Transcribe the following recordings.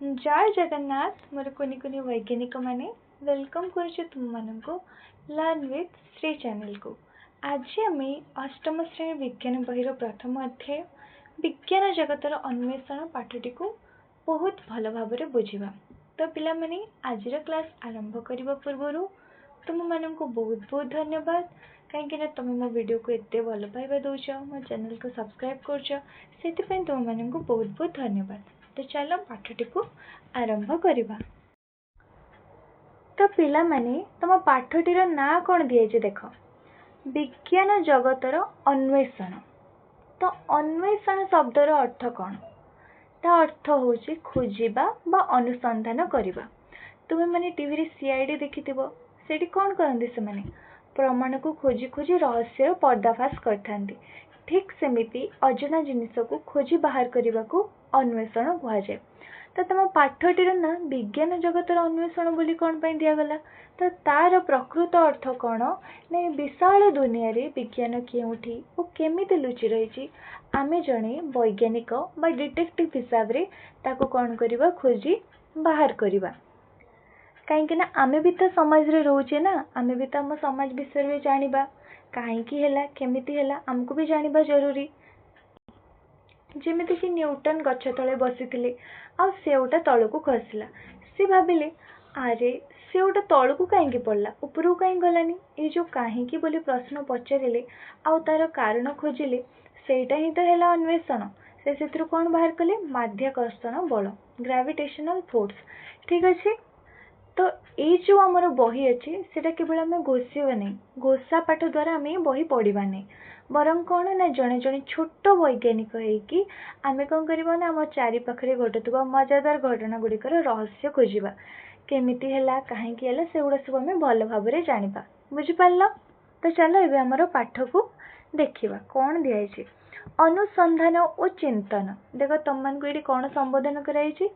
जय जगन्नाथ मोर कुनि कुनि वैज्ञानिक माने वेलकम करुचे तुम माननको लर्न विथ श्री चैनल को। आज आम अष्टम श्रेणी विज्ञान बहिर प्रथम अध्याय विज्ञान जगतर अन्वेषण पाठटी को बहुत भल भाव बुझा। तो पिला माने आज क्लास आरंभ करने पूर्व तुम माननको बहुत बहुत धन्यवाद कहीं तुम मो वीडियो को एत भल पाइबा दौच मो चैनल को सब्सक्राइब कर तुम माननको बहुत बहुत धन्यवाद। तो चलो पाठटी को आरंभ करवा। तो पिला माने तुम पाठटीर ना कौन दिए देख विज्ञान जगतर अन्वेषण। तो अन्वेषण शब्दर अर्थ कौन? ता अर्थ हूँ खोजा बा अनुसंधान करवा। तुम्हें माने टीवी रे सीआईडी देखिथिबो सेठी कौन करंदी से माने प्रमाण को खोजी खोजी रहस्य पर्दाफाश करथांती। ठीक सेमिति अजना जिनिस को खोजी बाहर करने को अन्वेषण कहुए। तो तुम पाठटीर ना विज्ञान जगतर अन्वेषण बोली कौन पाई दिगला? तो तार प्रकृत अर्थ कौन ना विशाल दुनिया रे विज्ञान केउठी और केमिति लुचि रही आमे जणे वैज्ञानिक बा डिटेक्टिव हिसाब रे ताको कौन करवा खोजी बाहर करवा। कहीं आमे भी तो समाज रे रोचे ना, आमे भी तो आम समाज विषय में जानिबा कहीं है केमिति है आमको भी जानिबा जरूरी। जेमिति कि न्यूटन गछ तले बसी आ सेवटा तलू खसला सी भाविले अरे सेवटा तलू कहीं पड़ला उपरକୁ कहीं गलानी। ये जो कहीं बोली प्रश्न पचारे आउ तार कारण खोजिले सेटा ही तो है अन्वेषण। से कौन बाहर कले माध्याकर्षण बल ग्रेविटेशनल फोर्स। ठीक अच्छे। तो ये जो आमर बही अच्छे सेटा केवल आम घोषिबा नहीं, घोषा पाठ द्वारा आम बही पढ़ा नहीं बरं कौन ना जड़े जड़े छोट वैज्ञानिक होगी आम कौन करवा ना आम चारि पाखे घटुवा मजादार घटना गुड़िकर रहस्य खोजा केमिति है कहीं से गुड़ा सब आम भल भाव जाना बुझिपार। तो चलो ये आमर पाठ को देखा कौन दिखाई अनुसंधान और चिंतन। देख तुम मानक ये कौन संबोधन कराई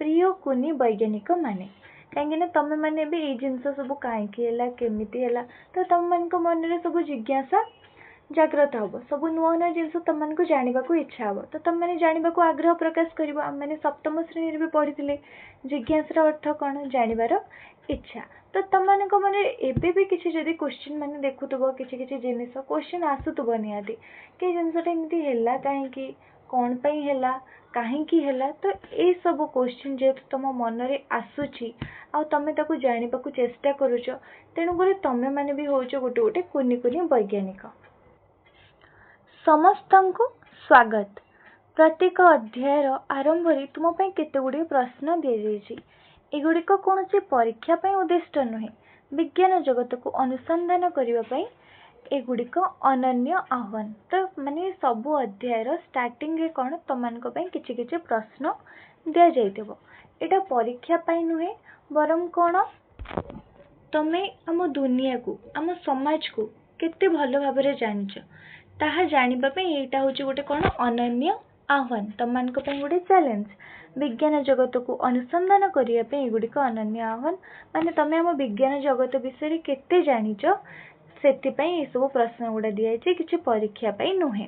प्रिय कुनी वैज्ञानिक माने कहीं तुम मैंने भी ये जिनस सब कहीं केमिति है तो तुम मान मन में सब जिज्ञासा जागृत हम सब नुआ नुआ जिन तुमको जानवा इच्छा हम तो तुम मैंने जानवा आग्रह प्रकाश कर। मैंने सप्तम श्रेणी भी पढ़ी जिज्ञासार अर्थ कौन जानवर इच्छा। तो तुम मान मन एबे भी किसी जदि क्वेश्चन मैंने देखुव कि जिनिस क्वेश्चन आसुव निहाती कि जिनसटा एमती है कहीं कौन पाई है कहीं तो ये सब क्वेश्चन जेहेतु तुम मन में आसूची आ तुम ताको जानवा चेष्टा करुच तेणुक तुम मैंने भी होच गोटे गोटे कुनी कुनी वैज्ञानिक। समस्त को स्वागत। प्रत्येक अध्यायर आरंभ तुम केते गुड़े प्रश्न दि जाइए। एगुड़िक कौन से परीक्षा उद्दिष्ट नुहे विज्ञान जगत को अनुसंधान करने एगुड़िक अनन्य आह्वान। तो माने सबु अध्यायर स्टार्टिंग रे कौन तुम किछि किछि प्रश्न दि जाइथिबो। एटा परीक्षा नुहे बरं कौन तमें आम दुनिया को आम समाज को केते भल भाव जानिच ताहा जानिबा एटा होची गोटे कौन अनन्य आह्वान तुम गोटे चैलेंज। विज्ञान जगत को अनुसंधान करने एगुड़िक अनन्य आह्वान माने तुम आम विज्ञान जगत विषय केते जानिच से सब प्रश्न गुड़ा दिखाई किसी परीक्षा नुहे।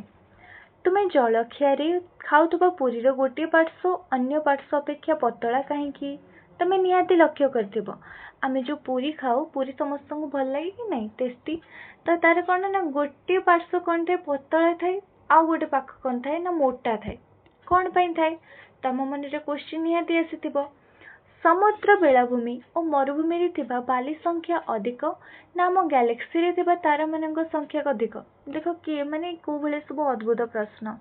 तुम्हें जलखिया खाऊा पूरीर गोटे पार्श्व अन्य पार्श्व अपेक्षा पतला कहीं तुम्हें निहाती लक्ष्य कर आम जो पूरी खाऊ पूरी समस्त को भल लगे कि नहीं टेस्टी। तो तार कौन ना गोटे पार्श्व कौन थे पतला थाए आउ गोटे पाख कौन थाए ना मोटा थाए कौन पाई थाए तुम मन में क्वेश्चन निहाती आसीथिबो। समुद्र बेलाभूमि और मरुभूमि रे थिबा बाली संख्या अधिक ना आम गैलेक्सी रे थिबा तारा मानक संख्या अधिक? देख किए माने को भले सब अद्भुत प्रश्न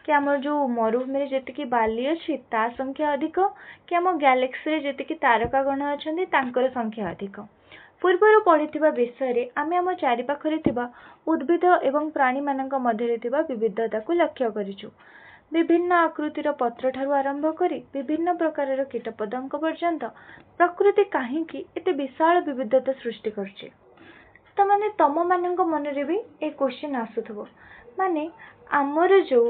कि आम जो मरुभूमि जी बाली अच्छी ता संख्या अधिक कि आम गैलेक्सी जी तारकागण अच्छा तांकर संख्या अधिक। पूर्वर पढ़ी विषय आम आम चारिपाखरे थिबा उद्भिद एवं प्राणी मानक मध्य थिबा विविधता को लक्ष्य करिछु। विभिन्न आकृतिर पत्र ठारू आरंभ करी विभिन्न प्रकार कीटपतंग पर्यंत प्रकृति कहीं एते विशाल विविधता सृष्टि करछे। तो माने तम मानक मन रे भी ए क्वेश्चन आसुथबो माने आमर जो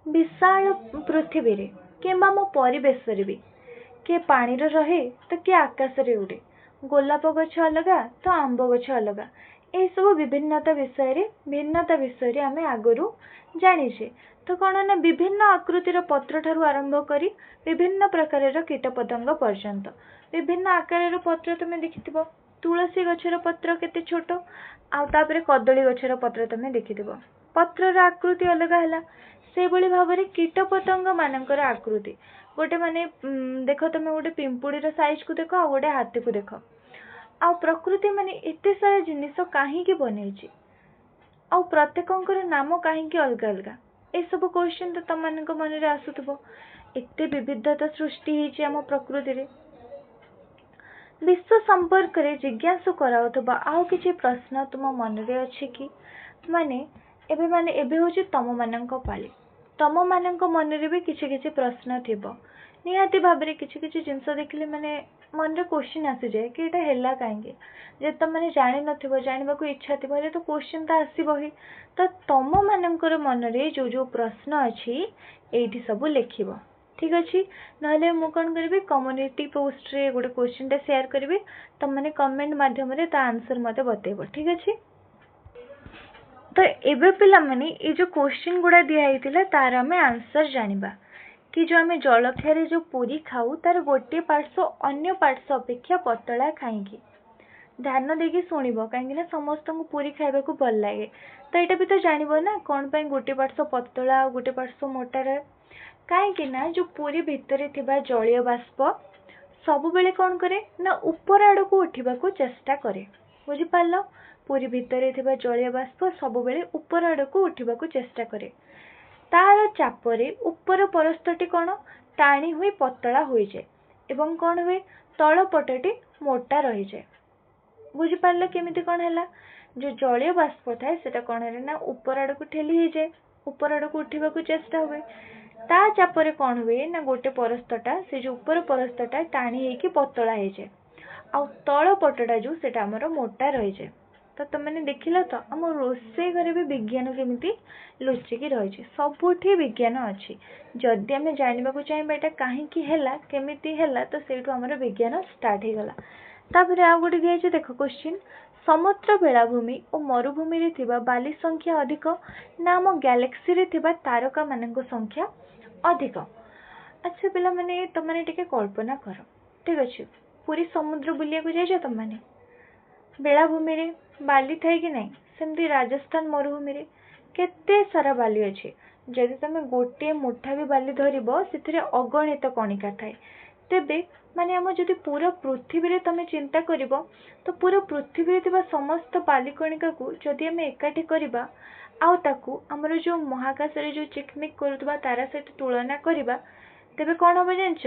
विशाल पृथ्वी रे किंबा मो परिवेश रे भी किए पानी रहे तो किए आकाश रे उड़े गोलाप गछ अलग तो आंब गछ अलग ए सब विभिन्नता विषय आम आगु जाचे। तो कौन ना विभिन्न आकृतिर पत्र ठारू आरंभ करी विभिन्न प्रकार कीटपतंग पर्यंत विभिन्न आकार पत्र तुम देखि तुलसी गछर पत्र केते छोट आउे कदली गछर पत्र तुम देखि पत्रर आकृति अलग है से भाव में कीटपतंग मानकर आकृति गोटे माने देख तुम गोटे पिंपुड़ी साइज को देख आ गोटे हाथी को देख आ प्रकृति माने एते सारा जिनिस कहीं बन आ प्रत्येक नाम कहीं अलग अलग ए सब क्वेश्चन तो तुम मान मन में आसुव एते विविधता सृष्टि होती आम प्रकृति रे। विश्व संपर्क रे जिज्ञासु कराउथबा आउ किछि प्रश्न तुम मन रे अछि कि माने एबे होछि तम मानक पाली तम मानक मन रे भी किछि किछि प्रश्न थिबो निहाती भाव में किछि किछि जिंस देखले माने मन रे क्वेश्चन आसी जाए कि एटा हेला काहेंगे जे तुम माने जानि नथिबो जानिबा को इच्छा थिबो तो क्वेश्चन तो आसीबो ही। तो तम मानकर मन रे जो जो प्रश्न अछि एठी सब लिखिबो ठीक अच्छे ना मु कौन करी कम्युनिटी पोस्ट रे गोटे क्वेश्चन टा शेयर करी तुम मैंने कमेंट माध्यम रे ता आंसर मते बतेबो ठीक अच्छे। तो एबे पिला माने ए जो क्वेश्चन गुड़ा दिया तार आम आंसर जानिबा कि जो आम जलखिया जो पूरी खाऊ तार गोटे पार्श्व अन्य पार्श्व अपेक्षा पतला कहीं ध्यान देकी शुणव कहीं समस्त को पूरी खाइबा को भल लगे तो यहाँ भी तो जानव ना कौन पाई गोटे पार्श्व पतला और गोटे पार्श्व मोटा रहे कहीं जो पूरी भितर थिबा जलीय बाष्प सब बेले कौन करे ना ऊपर आड़ को उठा को चेष्टा करे बुझिपार पूरी भितर थिबा जलीय बाष्प सब बेले ऊपर आड़ को उठा को चेष्टा करे तार चापरे ऊपर परस्तटी कौन टाणी हुई पतला हो जाए एवं कौन हुए तल पटटी मोटा रही जाए बुझिपार केमिति कौन है जो जलीय बाष्प थाए सेटा कौन है ना ऊपर आड़ को ठेली हो जाए ऊपर आड़ को उठा को चेष्टा हुए ता चापरे कौन हुए ना गोटे परस्तटा से जो ऊपर परस्तटा टाणी होइकी पतला हो जाए आ तल पटटा जो सेटा हमर मोटा रही जाए। तो तुमने देखिल तो आम रोषे घरे भी विज्ञान केमिति लुचिकी रही सबुठी विज्ञान अच्छी जदि आम जानवा को चाहिए एटा कहीं है केमिति है तो सेठू आमर विज्ञान स्टार्ट हो गला। तापर आ गोटे दिखाई देख क्वेश्चन समुद्र बेलाभूमि और मरुभूमि रे थिबा बाली संख्या अधिक ना आम गैलेक्सी रे थिबा तारका मानक संख्या अधिक। अच्छा पिला माने तुमने टिके कल्पना कर ठीक अच्छे पूरी समुद्र बुलिया को जाइए तुम मैंने बेलाभूमि रे बाली थाए कि नहीं सेमती राजस्थान मरुभूमि रे केते सारा बाली अच्छे जदि तुम गोटे मुठा भी बाली धरब से अगणित कणिका थाए तेबे माने आम जदि पूरा पृथ्वी रे तुम चिंता करिब तो पूरा पृथ्वी रे थिबा समस्त बाली कणिका को जदि आम एकाठी करबा आउ ताकू हमर जो महाकाश रे जो चिकमिक करुवा तारा सहित तुलना करबा तेबे कौन हम जानछ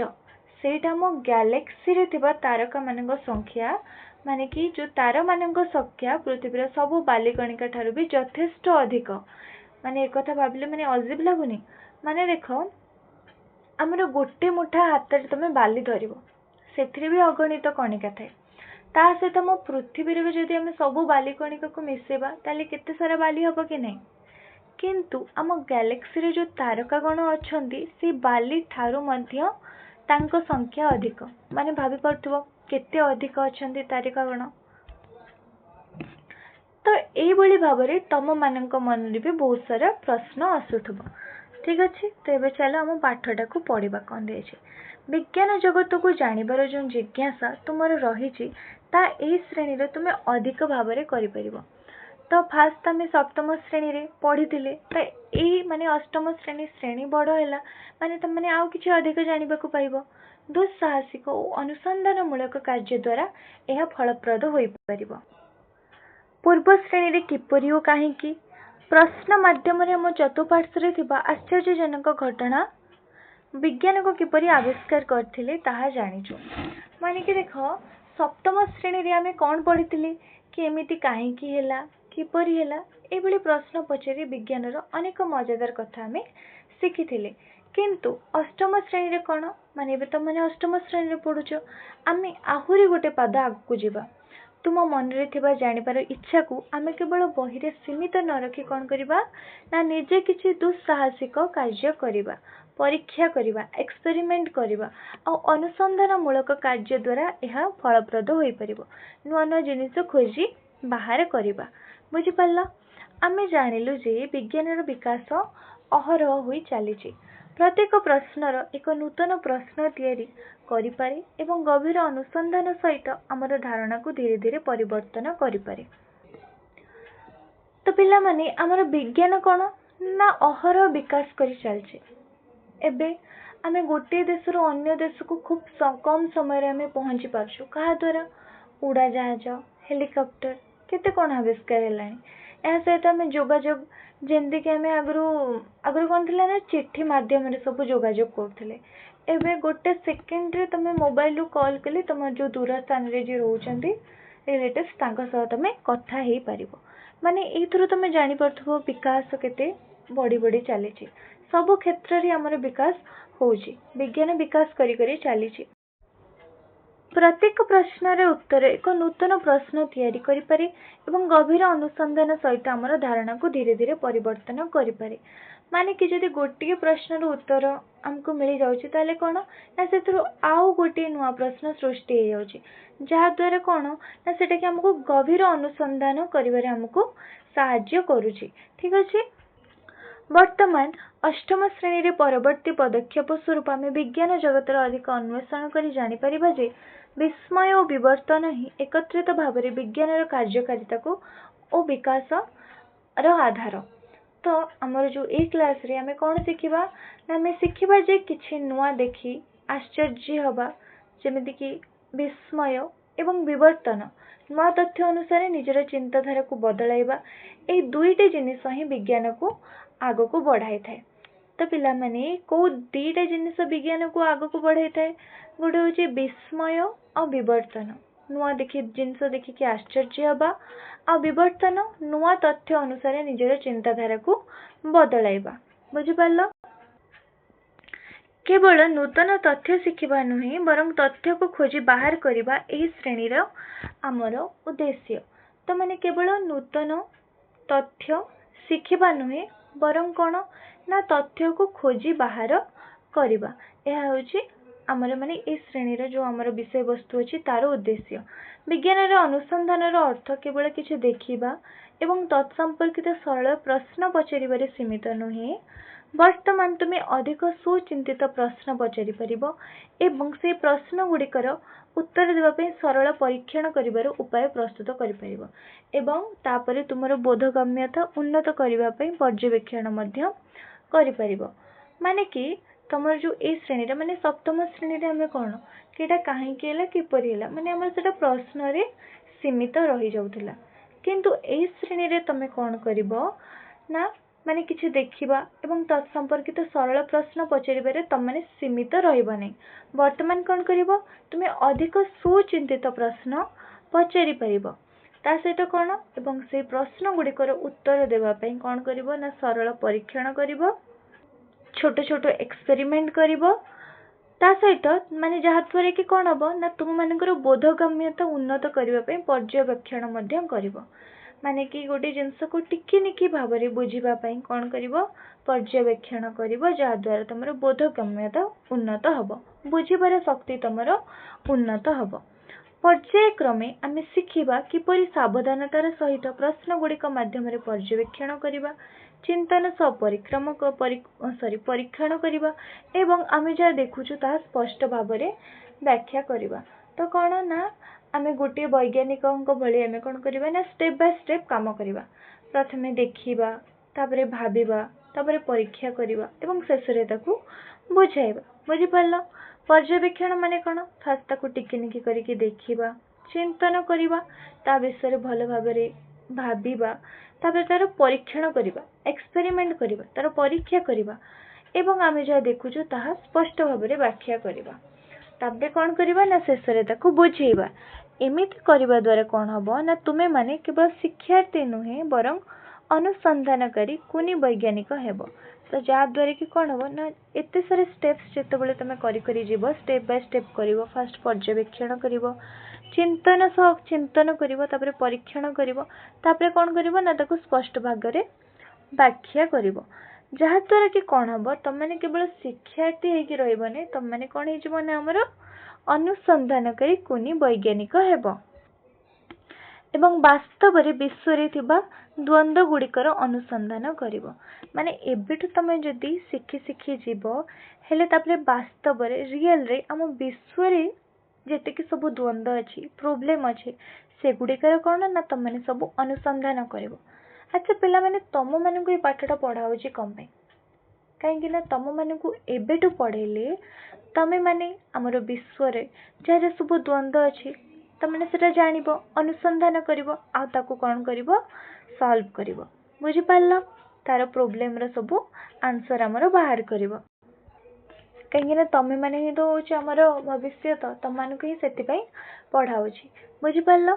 सेटा हम गैलेक्सी रे थिबा तारका मानक संख्या माने कि जो तारा मानक संख्या पृथ्वी सब बालिकणिका ठारू भी यथेष्ट अधिक माने एक कथा भाबिले माने अजीब लागुनी माने देख आमर गोटे मुठा हाथ में तुम बाली धरब से भी अगणित कणिका थाए ता सहित मो पृथ्वी रे भी जदि आम सब बालिकणिका को मिसेबा ताले केते सारा बाली हबो कि नहीं किंतु आम गैलेक्सी रे जो तारकागण अछंती से बाली ठारू मध्य तांको संख्या अधिक माने भाभी पड़थबो केते अधिक अछंती तारकागण। तो एई भली भाबरे तम मानक मन रे भी बहुत सारा प्रश्न आसुथबो ठीक अच्छे। तो ये चलो आम पाठटा को पढ़ा कौन दे विज्ञान जगत को जानवर जो जिज्ञासा तुम रही श्रेणी रे तुम अधिक भाव में कर। तो फास्ट आम सप्तम श्रेणी रे पढ़ी तो यही माने अष्टम श्रेणी बड़ है माने तुम मैंने आउ किसी अधिक जानवा को पाइब दुस्साहसिक और अनुसंधानमूलक कार्य द्वारा यह फलप्रद हो पार। पूर्व श्रेणी रे किपरि और काहेकि प्रश्न माध्यम आम चतुपार्श्वे थिबा आश्चर्यजनक घटना विज्ञान को किपरि आविष्कार करथिले ताहा जानिचु माने कि देख सप्तम श्रेणी रे आमे कौन पढ़ी कि एमिति काहेकि हैला किपरि हैला एभली प्रश्न पचारि विज्ञान रो अनेक मजेदार कथा आमे शिखिथिले किंतु अष्टम श्रेणी रे कौन माने एबे तो माने अष्टम श्रेणी रे पढुचो आमे आहुरी गोटे पाद आगु जीवा तुम मन रे थिबा जानिबार इच्छा को आमे केवल बही रे सीमित न रखी कौन करिबा ना निजे किछि दुस्साहसिक कार्य करिबा परीक्षा करिबा एक्सपेरिमेंट करिबा आ अनुसंधानमूलक कार्य द्वारा यह फलप्रद होई परिबो नुआ नुआ जिनिस खोजी बाहर करिबा। बुझी पारला? आमे जानिलु जे विज्ञानर विकास अहरह होई चलीछि। प्रत्येक प्रश्नर एक नूतन प्रश्न तैयारी करिपारे एवं गभीर अनुसंधान सहित आमर धारणा को धीरे धीरे परिवर्तन करिपारे। तो पिला माने आमर विज्ञान कौन ना अहरह विकास करी चलছে। एबे आमे गोटे देशर अन्य देश को खूब कम समय आमे पहुंची पारछु। कहा द्वारा? उड़ा जहाज, हेलिकॉप्टर केते कौन आविष्कार हेलानी। या सहित आमे जोगाजोग जेमती कि आमे आगरू कौन थिला ना चिट्ठी माध्यम रे सब जोगाजोग करथिले। एबे गोटे सेकेंड रे तमे मोबाइल रू कॉल कले तम जो दूर स्थान रे जे रहउचंती रिलेटिव्स तांका सह तमे कथा हेई पारिबो। माने एथरो तमे जानि परथबो विकास केते बड़ी बड़ी चलीछि। सब क्षेत्र रे हमर विकास होउछि। विज्ञान विकास करी करी चलीछि। प्रत्येक प्रश्नर उत्तर एक नूतन प्रश्न तैयारी करिपारे एवं गभीर अनुसंधान सहित आमर धारणा को धीरे धीरे परिवर्तन करिपारे। माने कि जदि गोटे प्रश्नर उत्तर हमको मिल जाउछि ताले कोन ना सेथरो आउ गोटे नुआ प्रश्न सृष्टि हो जाउछि, जहा द्वारा कोन ना सेटा कि हमको गभीर अनुसंधान करिबारे हमको सहाय्य करूछि। ठीक अछि। वर्तमान अष्टम श्रेणी रे परवर्ती पदक्षेप स्वरूप आमे विज्ञान जगतर अधिक अन्वेषण करी जानि परिबा जे विस्मय और विवर्तन ही एकत्रित भावरे विज्ञान कार्यकारिता को और विकास रो आधार। तो हमर जो ए क्लास रे हमें कौन शिखिबा ना हमें शिखिबा जे किछि नुआ देखि आश्चर्य हबा, जेमिति कि विस्मय एवं विवर्तन, नुआ तथ्य अनुसार निजर चिंताधारा को बदलाइबा। ए दुईटे जिनिस ही विज्ञान को आगो को बढ़ाई थाए। तो पिला माने को दीटा जिनिस विज्ञान को आगो को बढ़ाई थाए। गोटे होची विस्मय और विवर्तन, नुआ देखि जिनस देखि कि आश्चर्य हबा, आ विवर्तन नुआ तथ्य अनुसार निजर चिंताधारा को बदलाइबा। बुझी पारलो? केवल नूतन तथ्य शिखिबा नुहे बरं तथ्य को खोजी बाहर करिबा एही श्रेणीर आमर उद्देश्य। तो माने केवल नूतन तथ्य शिखिबा नुहे बरं कोन ना तथ्य को खोजी बाहर करिबा। यह होची आमर माने ए श्रेणीर जो आमर विषय वस्तु अछि तार उद्देश्य। विज्ञानर अनुसंधानर अर्थ केवल किछि देखिबा एवं तत्संपर्कित सरल प्रश्न पचारिबारे सीमित नुहे। वर्तमान तुमे अधिक सुचिंतित प्रश्न पचारि परिबो एवं से प्रश्न गुड़िकर उत्तर देबा पई सरल परीक्षण करिबार उपाय प्रस्तुत करि परिबो एवं तापरे तुमरो बोधगम्यता उन्नत करिबा पई पर्यवेक्षण मध्य करि परिबो। माने कि तमर जो ए श्रेणी रे माने सप्तम श्रेणी रे हमें कोन केटा काहे केला किपरि हला माने हमर सेटा प्रश्न रे सीमित रहि जाउथिला। किंतु ए श्रेणी रे तमे कोन करिवो ना माने किछि देखिबा एवं तत्संपर्कित सरल प्रश्न पचारिबारे तम माने सीमित रहिबो नै। वर्तमान कोन करिवो तुमे अधिक सुचिंतित प्रश्न पचारि परिबो। ता सहित कोन एवं से प्रश्न गुड़िकर उत्तर देबा पई कोन करिवो ना सरल परीक्षण करिवो, छोट छोट एक्सपेरिमेंट करिवो। ता सहित माने जहा द्वारा कि कोन हबो ना तुम मानकर बोधगम्यता उन्नत करिबा पई पर्यवेक्षण मध्य करिवो। माने कि गोटे जिंस को टिकी निकी भाबरे बुझिबा पई कोन करिवो पर्यवेक्षण करिवो, जहा द्वारा तमरो बोधगम्यता उन्नत हबो, बुझिबार शक्ति तमरो उन्नत हबो। पर्यायक्रमे आमे शिखिबा किपरि सावधानतार सहित प्रश्न गुड़िक माध्यम रे पर्यवेक्षण करिबा, चिंतन सह परीक्षण करिबा एवं आमे जा देखुछु ता स्पष्ट भाबरे व्याख्या करिबा। तो कोन ना आमे गोटे वैज्ञानिकक भली आमे कोन करिबा ना स्टेप बाय स्टेप काम करिबा। प्रथमे देखिबा, तापरे भाबिबा, तापरे परीक्षा करिबा एवं शेषरे ताकू बुझाइबा। बुझि पारलो? पर्यवेक्षण माने कोन फास्ट ताकू टिकिनिकी करिके देखिबा, चिंतन करिबा, ता विषय भल भाबरे भाबिबा, तापर तार परीक्षण करिबा, एक्सपेरिमेंट करिबा, तार परीक्षा करिबा एवं आमे जा देखुछु ताहा स्पष्ट भाबरे व्याख्या करिबा। ताबे कोन करिबा ना शेषरे ताकू बुझेइबा। एमिति करिबा द्वारा कोन हबो ना तुमे माने केवल शिक्षार्थी नुहे बरं अनुसंधानकारी कुनी वैज्ञानिक हेबो। तो जा द्वारा कि कोन हबो ना एते सारे स्टेप्स जेते बेले तमे करि करि जीवो, स्टेप बाय स्टेप करिवो। फास्ट पर्यवेक्षण करिवो, चिंतन करिवो, तापरे परीक्षण करिवो, तापरे कोन करिवो ना ताकू स्पष्ट भागरे व्याख्या करिवो। जहा द्वारा कि कोन हबो तम माने केवल शिक्षार्थी हेकि रहइबो नै, तम माने कोन हे जीवो ना हमर अनुसंधानकारी कुनी वैज्ञानिक हेबो। ଏବଂ ବାସ୍ତବରେ ବିଶ୍ୱରେ ଥିବା ଦ୍ୱନ୍ଦ୍ୱ ଗୁଡ଼ିକର ଅନୁସନ୍ଧାନ କରିବ। ମାନେ ଏବେଠୁ ତମେ ଯଦି ଶିଖି ଶିଖି ଯିବ, ହେଲେ ତାପରେ ବାସ୍ତବରେ ରିଏଲରେ ଆମ ବିଶ୍ୱରେ ଯେତିକି ସବୁ ଦ୍ୱନ୍ଦ୍ୱ ଅଛି, ପ୍ରୋବ୍ଲେମ୍ ଅଛି, ସେଗୁଡ଼ିକର କ'ଣ ନା ତମମାନେ ସବୁ ଅନୁସନ୍ଧାନ କରିବ। ଆଚ୍ଛା ପିଲାମାନେ, ତମମାନଙ୍କୁ ଏ ପାଠଟା ପଢ଼ା ହେଉଛି କ'ଣ ପାଇଁ? କାହିଁକି ନା ତମମାନଙ୍କୁ ଏବେଠୁ ପଢ଼େଇଲେ ତମେମାନେ ଆମର ବିଶ୍ୱରେ ଯାହାର ସବୁ ଦ୍ୱନ୍ଦ୍ୱ ଅଛି ତମେ ସେଟା ଜାଣିବ, ଅନୁସନ୍ଧାନ କରିବ, ଆଉ ତାକୁ କ'ଣ କରିବ? ସଲ୍ଭ କରିବ। ବୁଝିପାରିଲ? ତାର ପ୍ରୋବ୍ଲେମର ସବୁ ଆନ୍ସର ଆମର ବାହାର କରିବ। କାହିଁକିନା ତମେମାନେ ହିଁ ତ ହେଉଛି ଆମର ଭବିଷ୍ୟତ, ତମମାନଙ୍କୁ ହିଁ ସେଥିପାଇଁ ପଢ଼ା ହେଉଛି। ବୁଝିପାରିଲ?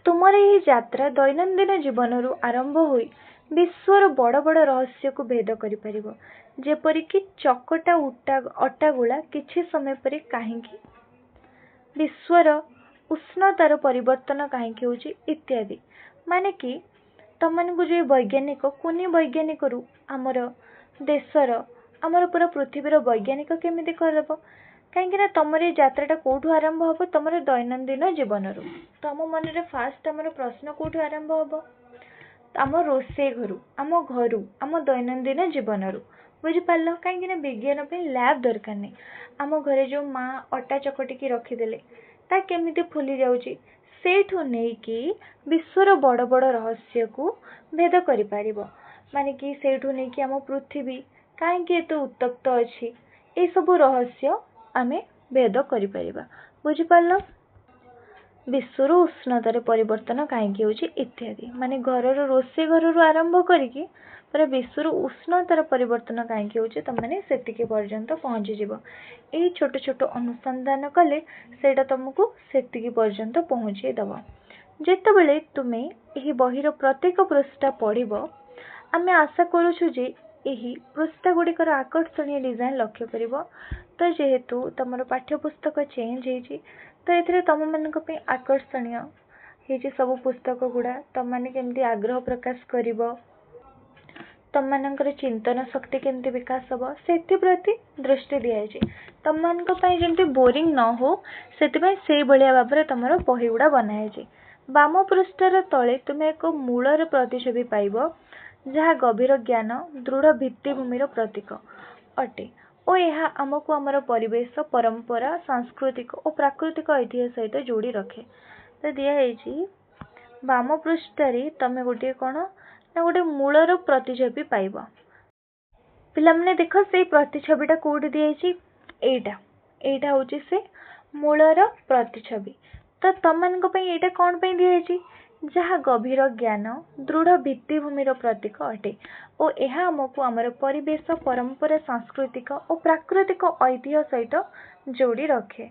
ତୁମର ଏହି ଯାତ୍ରା ଦୈନନ୍ଦିନ ଜୀବନରୁ ଆରମ୍ଭ ହୋଇ ବିଶ୍ୱର ବଡ଼ ବଡ଼ ରହସ୍ୟକୁ ଭେଦ କରିପାରିବ, ଯେପରିକି ଚକଟା ଅଟାଗୁଳା କିଛି ସମୟ ପରେ କାହିଁକି, ବିଶ୍ୱର ଉଷ୍ଣତାର ପରିବର୍ତ୍ତନ କାହିଁକି ହେଉଛି ଇତ୍ୟାଦି। ମାନେ କି ତମମାନଙ୍କୁ ଯେଉଁ ବୈଜ୍ଞାନିକ, କୁନି ବୈଜ୍ଞାନିକରୁ ଆମର ଦେଶର, ଆମର ପୁରା ପୃଥିବୀର ବୈଜ୍ଞାନିକ କେମିତି କରିଦେବ? କାହିଁକିନା ତମର ଏଇ ଯାତ୍ରାଟା କେଉଁଠୁ ଆରମ୍ଭ ହେବ? ତମର ଦୈନନ୍ଦିନ ଜୀବନରୁ। ତମ ମନରେ ଫାଷ୍ଟ ଆମର ପ୍ରଶ୍ନ କେଉଁଠୁ ଆରମ୍ଭ ହେବ? ଆମ ରୋଷେଇ ଘରୁ, ଆମ ଦୈନନ୍ଦିନ ଜୀବନରୁ। ବୁଝିପାରିଲ? କାହିଁକିନା ବିଜ୍ଞାନ ପାଇଁ ଲ୍ୟାବ୍ ଦରକାର ନାହିଁ। ଆମ ଘରେ ଯେଉଁ ମା ଅଟା ଚକଟିକି ରଖିଦେଲେ, ତା କେମିତି ଫୁଲି ଯାଉଛି, ସେଇଠୁ ନେଇକି ବିଶ୍ୱର ବଡ଼ ବଡ଼ ରହସ୍ୟକୁ ଭେଦ କରିପାରିବ। ମାନେ କି ସେଇଠୁ ନେଇକି ଆମ ପୃଥିବୀ କାହିଁକି ଏତେ ଉତ୍ତପ୍ତ ଅଛି, ଏସବୁ ରହସ୍ୟ ଆମେ ଭେଦ କରିପାରିବା। ବୁଝିପାରିଲ? ବିଶ୍ୱର ଉଷ୍ଣତାରେ ପରିବର୍ତ୍ତନ କାହିଁକି ହେଉଛି ଇତ୍ୟାଦି। ମାନେ ଘରର ରୋଷେଇ ଘରରୁ ଆରମ୍ଭ କରିକି ପୁରା ବିଶ୍ୱର ଉଷ୍ଣତାର ପରିବର୍ତ୍ତନ କାହିଁକି ହେଉଛି, ତମମାନେ ସେତିକି ପର୍ଯ୍ୟନ୍ତ ପହଞ୍ଚିଯିବ। ଏଇ ଛୋଟ ଛୋଟ ଅନୁସନ୍ଧାନ କଲେ ସେଇଟା ତମକୁ ସେତିକି ପର୍ଯ୍ୟନ୍ତ ପହଞ୍ଚେଇ ଦେବ। ଯେତେବେଳେ ତୁମେ ଏହି ବହିର ପ୍ରତ୍ୟେକ ପୃଷ୍ଠା ପଢ଼ିବ, ଆମେ ଆଶା କରୁଛୁ ଯେ ଏହି ପୃଷ୍ଠାଗୁଡ଼ିକର ଆକର୍ଷଣୀୟ ଡିଜାଇନ୍ ଲକ୍ଷ୍ୟ କରିବ। ତ ଯେହେତୁ ତମର ପାଠ୍ୟପୁସ୍ତକ ଚେଞ୍ଜ ହେଇଛି, ତ ଏଥିରେ ତମମାନଙ୍କ ପାଇଁ ଆକର୍ଷଣୀୟ ହେଇଛି ସବୁ ପୁସ୍ତକ ଗୁଡ଼ା। ତମମାନେ କେମିତି ଆଗ୍ରହ ପ୍ରକାଶ କରିବ, ତମମାନଙ୍କର ଚିନ୍ତନ ଶକ୍ତି କେମିତି ବିକାଶ ହେବ, ସେଥିପ୍ରତି ଦୃଷ୍ଟି ଦିଆଯାଇଛି। ତମମାନଙ୍କ ପାଇଁ ଯେମିତି ବୋରିଂ ନ ହଉ, ସେଥିପାଇଁ ସେଇଭଳିଆ ଭାବରେ ତମର ବହି ଗୁଡ଼ା ବନାଯାଇଛି। ବାମ ପୃଷ୍ଠାର ତଳେ ତୁମେ ଏକ ମୂଳର ପ୍ରତିଛବି ପାଇବ, ଯାହା ଗଭୀର ଜ୍ଞାନ, ଦୃଢ଼ ଭିତ୍ତିଭୂମିର ପ୍ରତୀକ ଅଟେ ଓ ଏହା ଆମକୁ ଆମର ପରିବେଶ, ପରମ୍ପରା, ସାଂସ୍କୃତିକ ଓ ପ୍ରାକୃତିକ ଐତିହ୍ୟ ସହିତ ଯୋଡ଼ି ରଖେ। ତ ଦିଆହେଇଛି ବାମ ପୃଷ୍ଠାରେ ତମେ ଗୋଟିଏ କ'ଣ ନା ଗୋଟେ ମୂଳର ପ୍ରତିଛବି ପାଇବ। ପିଲାମାନେ ଦେଖ, ସେଇ ପ୍ରତିଛବିଟା କେଉଁଠି ଦିଆହେଇଛି? ଏଇଟା ହେଉଛି ସେ ମୂଳର ପ୍ରତିଛବି। ତ ତମମାନଙ୍କ ପାଇଁ ଏଇଟା କ'ଣ ପାଇଁ ଦିଆହେଇଛି? ଯାହା ଗଭୀର ଜ୍ଞାନ, ଦୃଢ଼ ଭିତ୍ତିଭୂମିର ପ୍ରତୀକ ଅଟେ ଓ ଏହା ଆମକୁ ଆମର ପରିବେଶ, ପରମ୍ପରା, ସାଂସ୍କୃତିକ ଓ ପ୍ରାକୃତିକ ଐତିହ୍ୟ ସହିତ ଯୋଡ଼ି ରଖେ।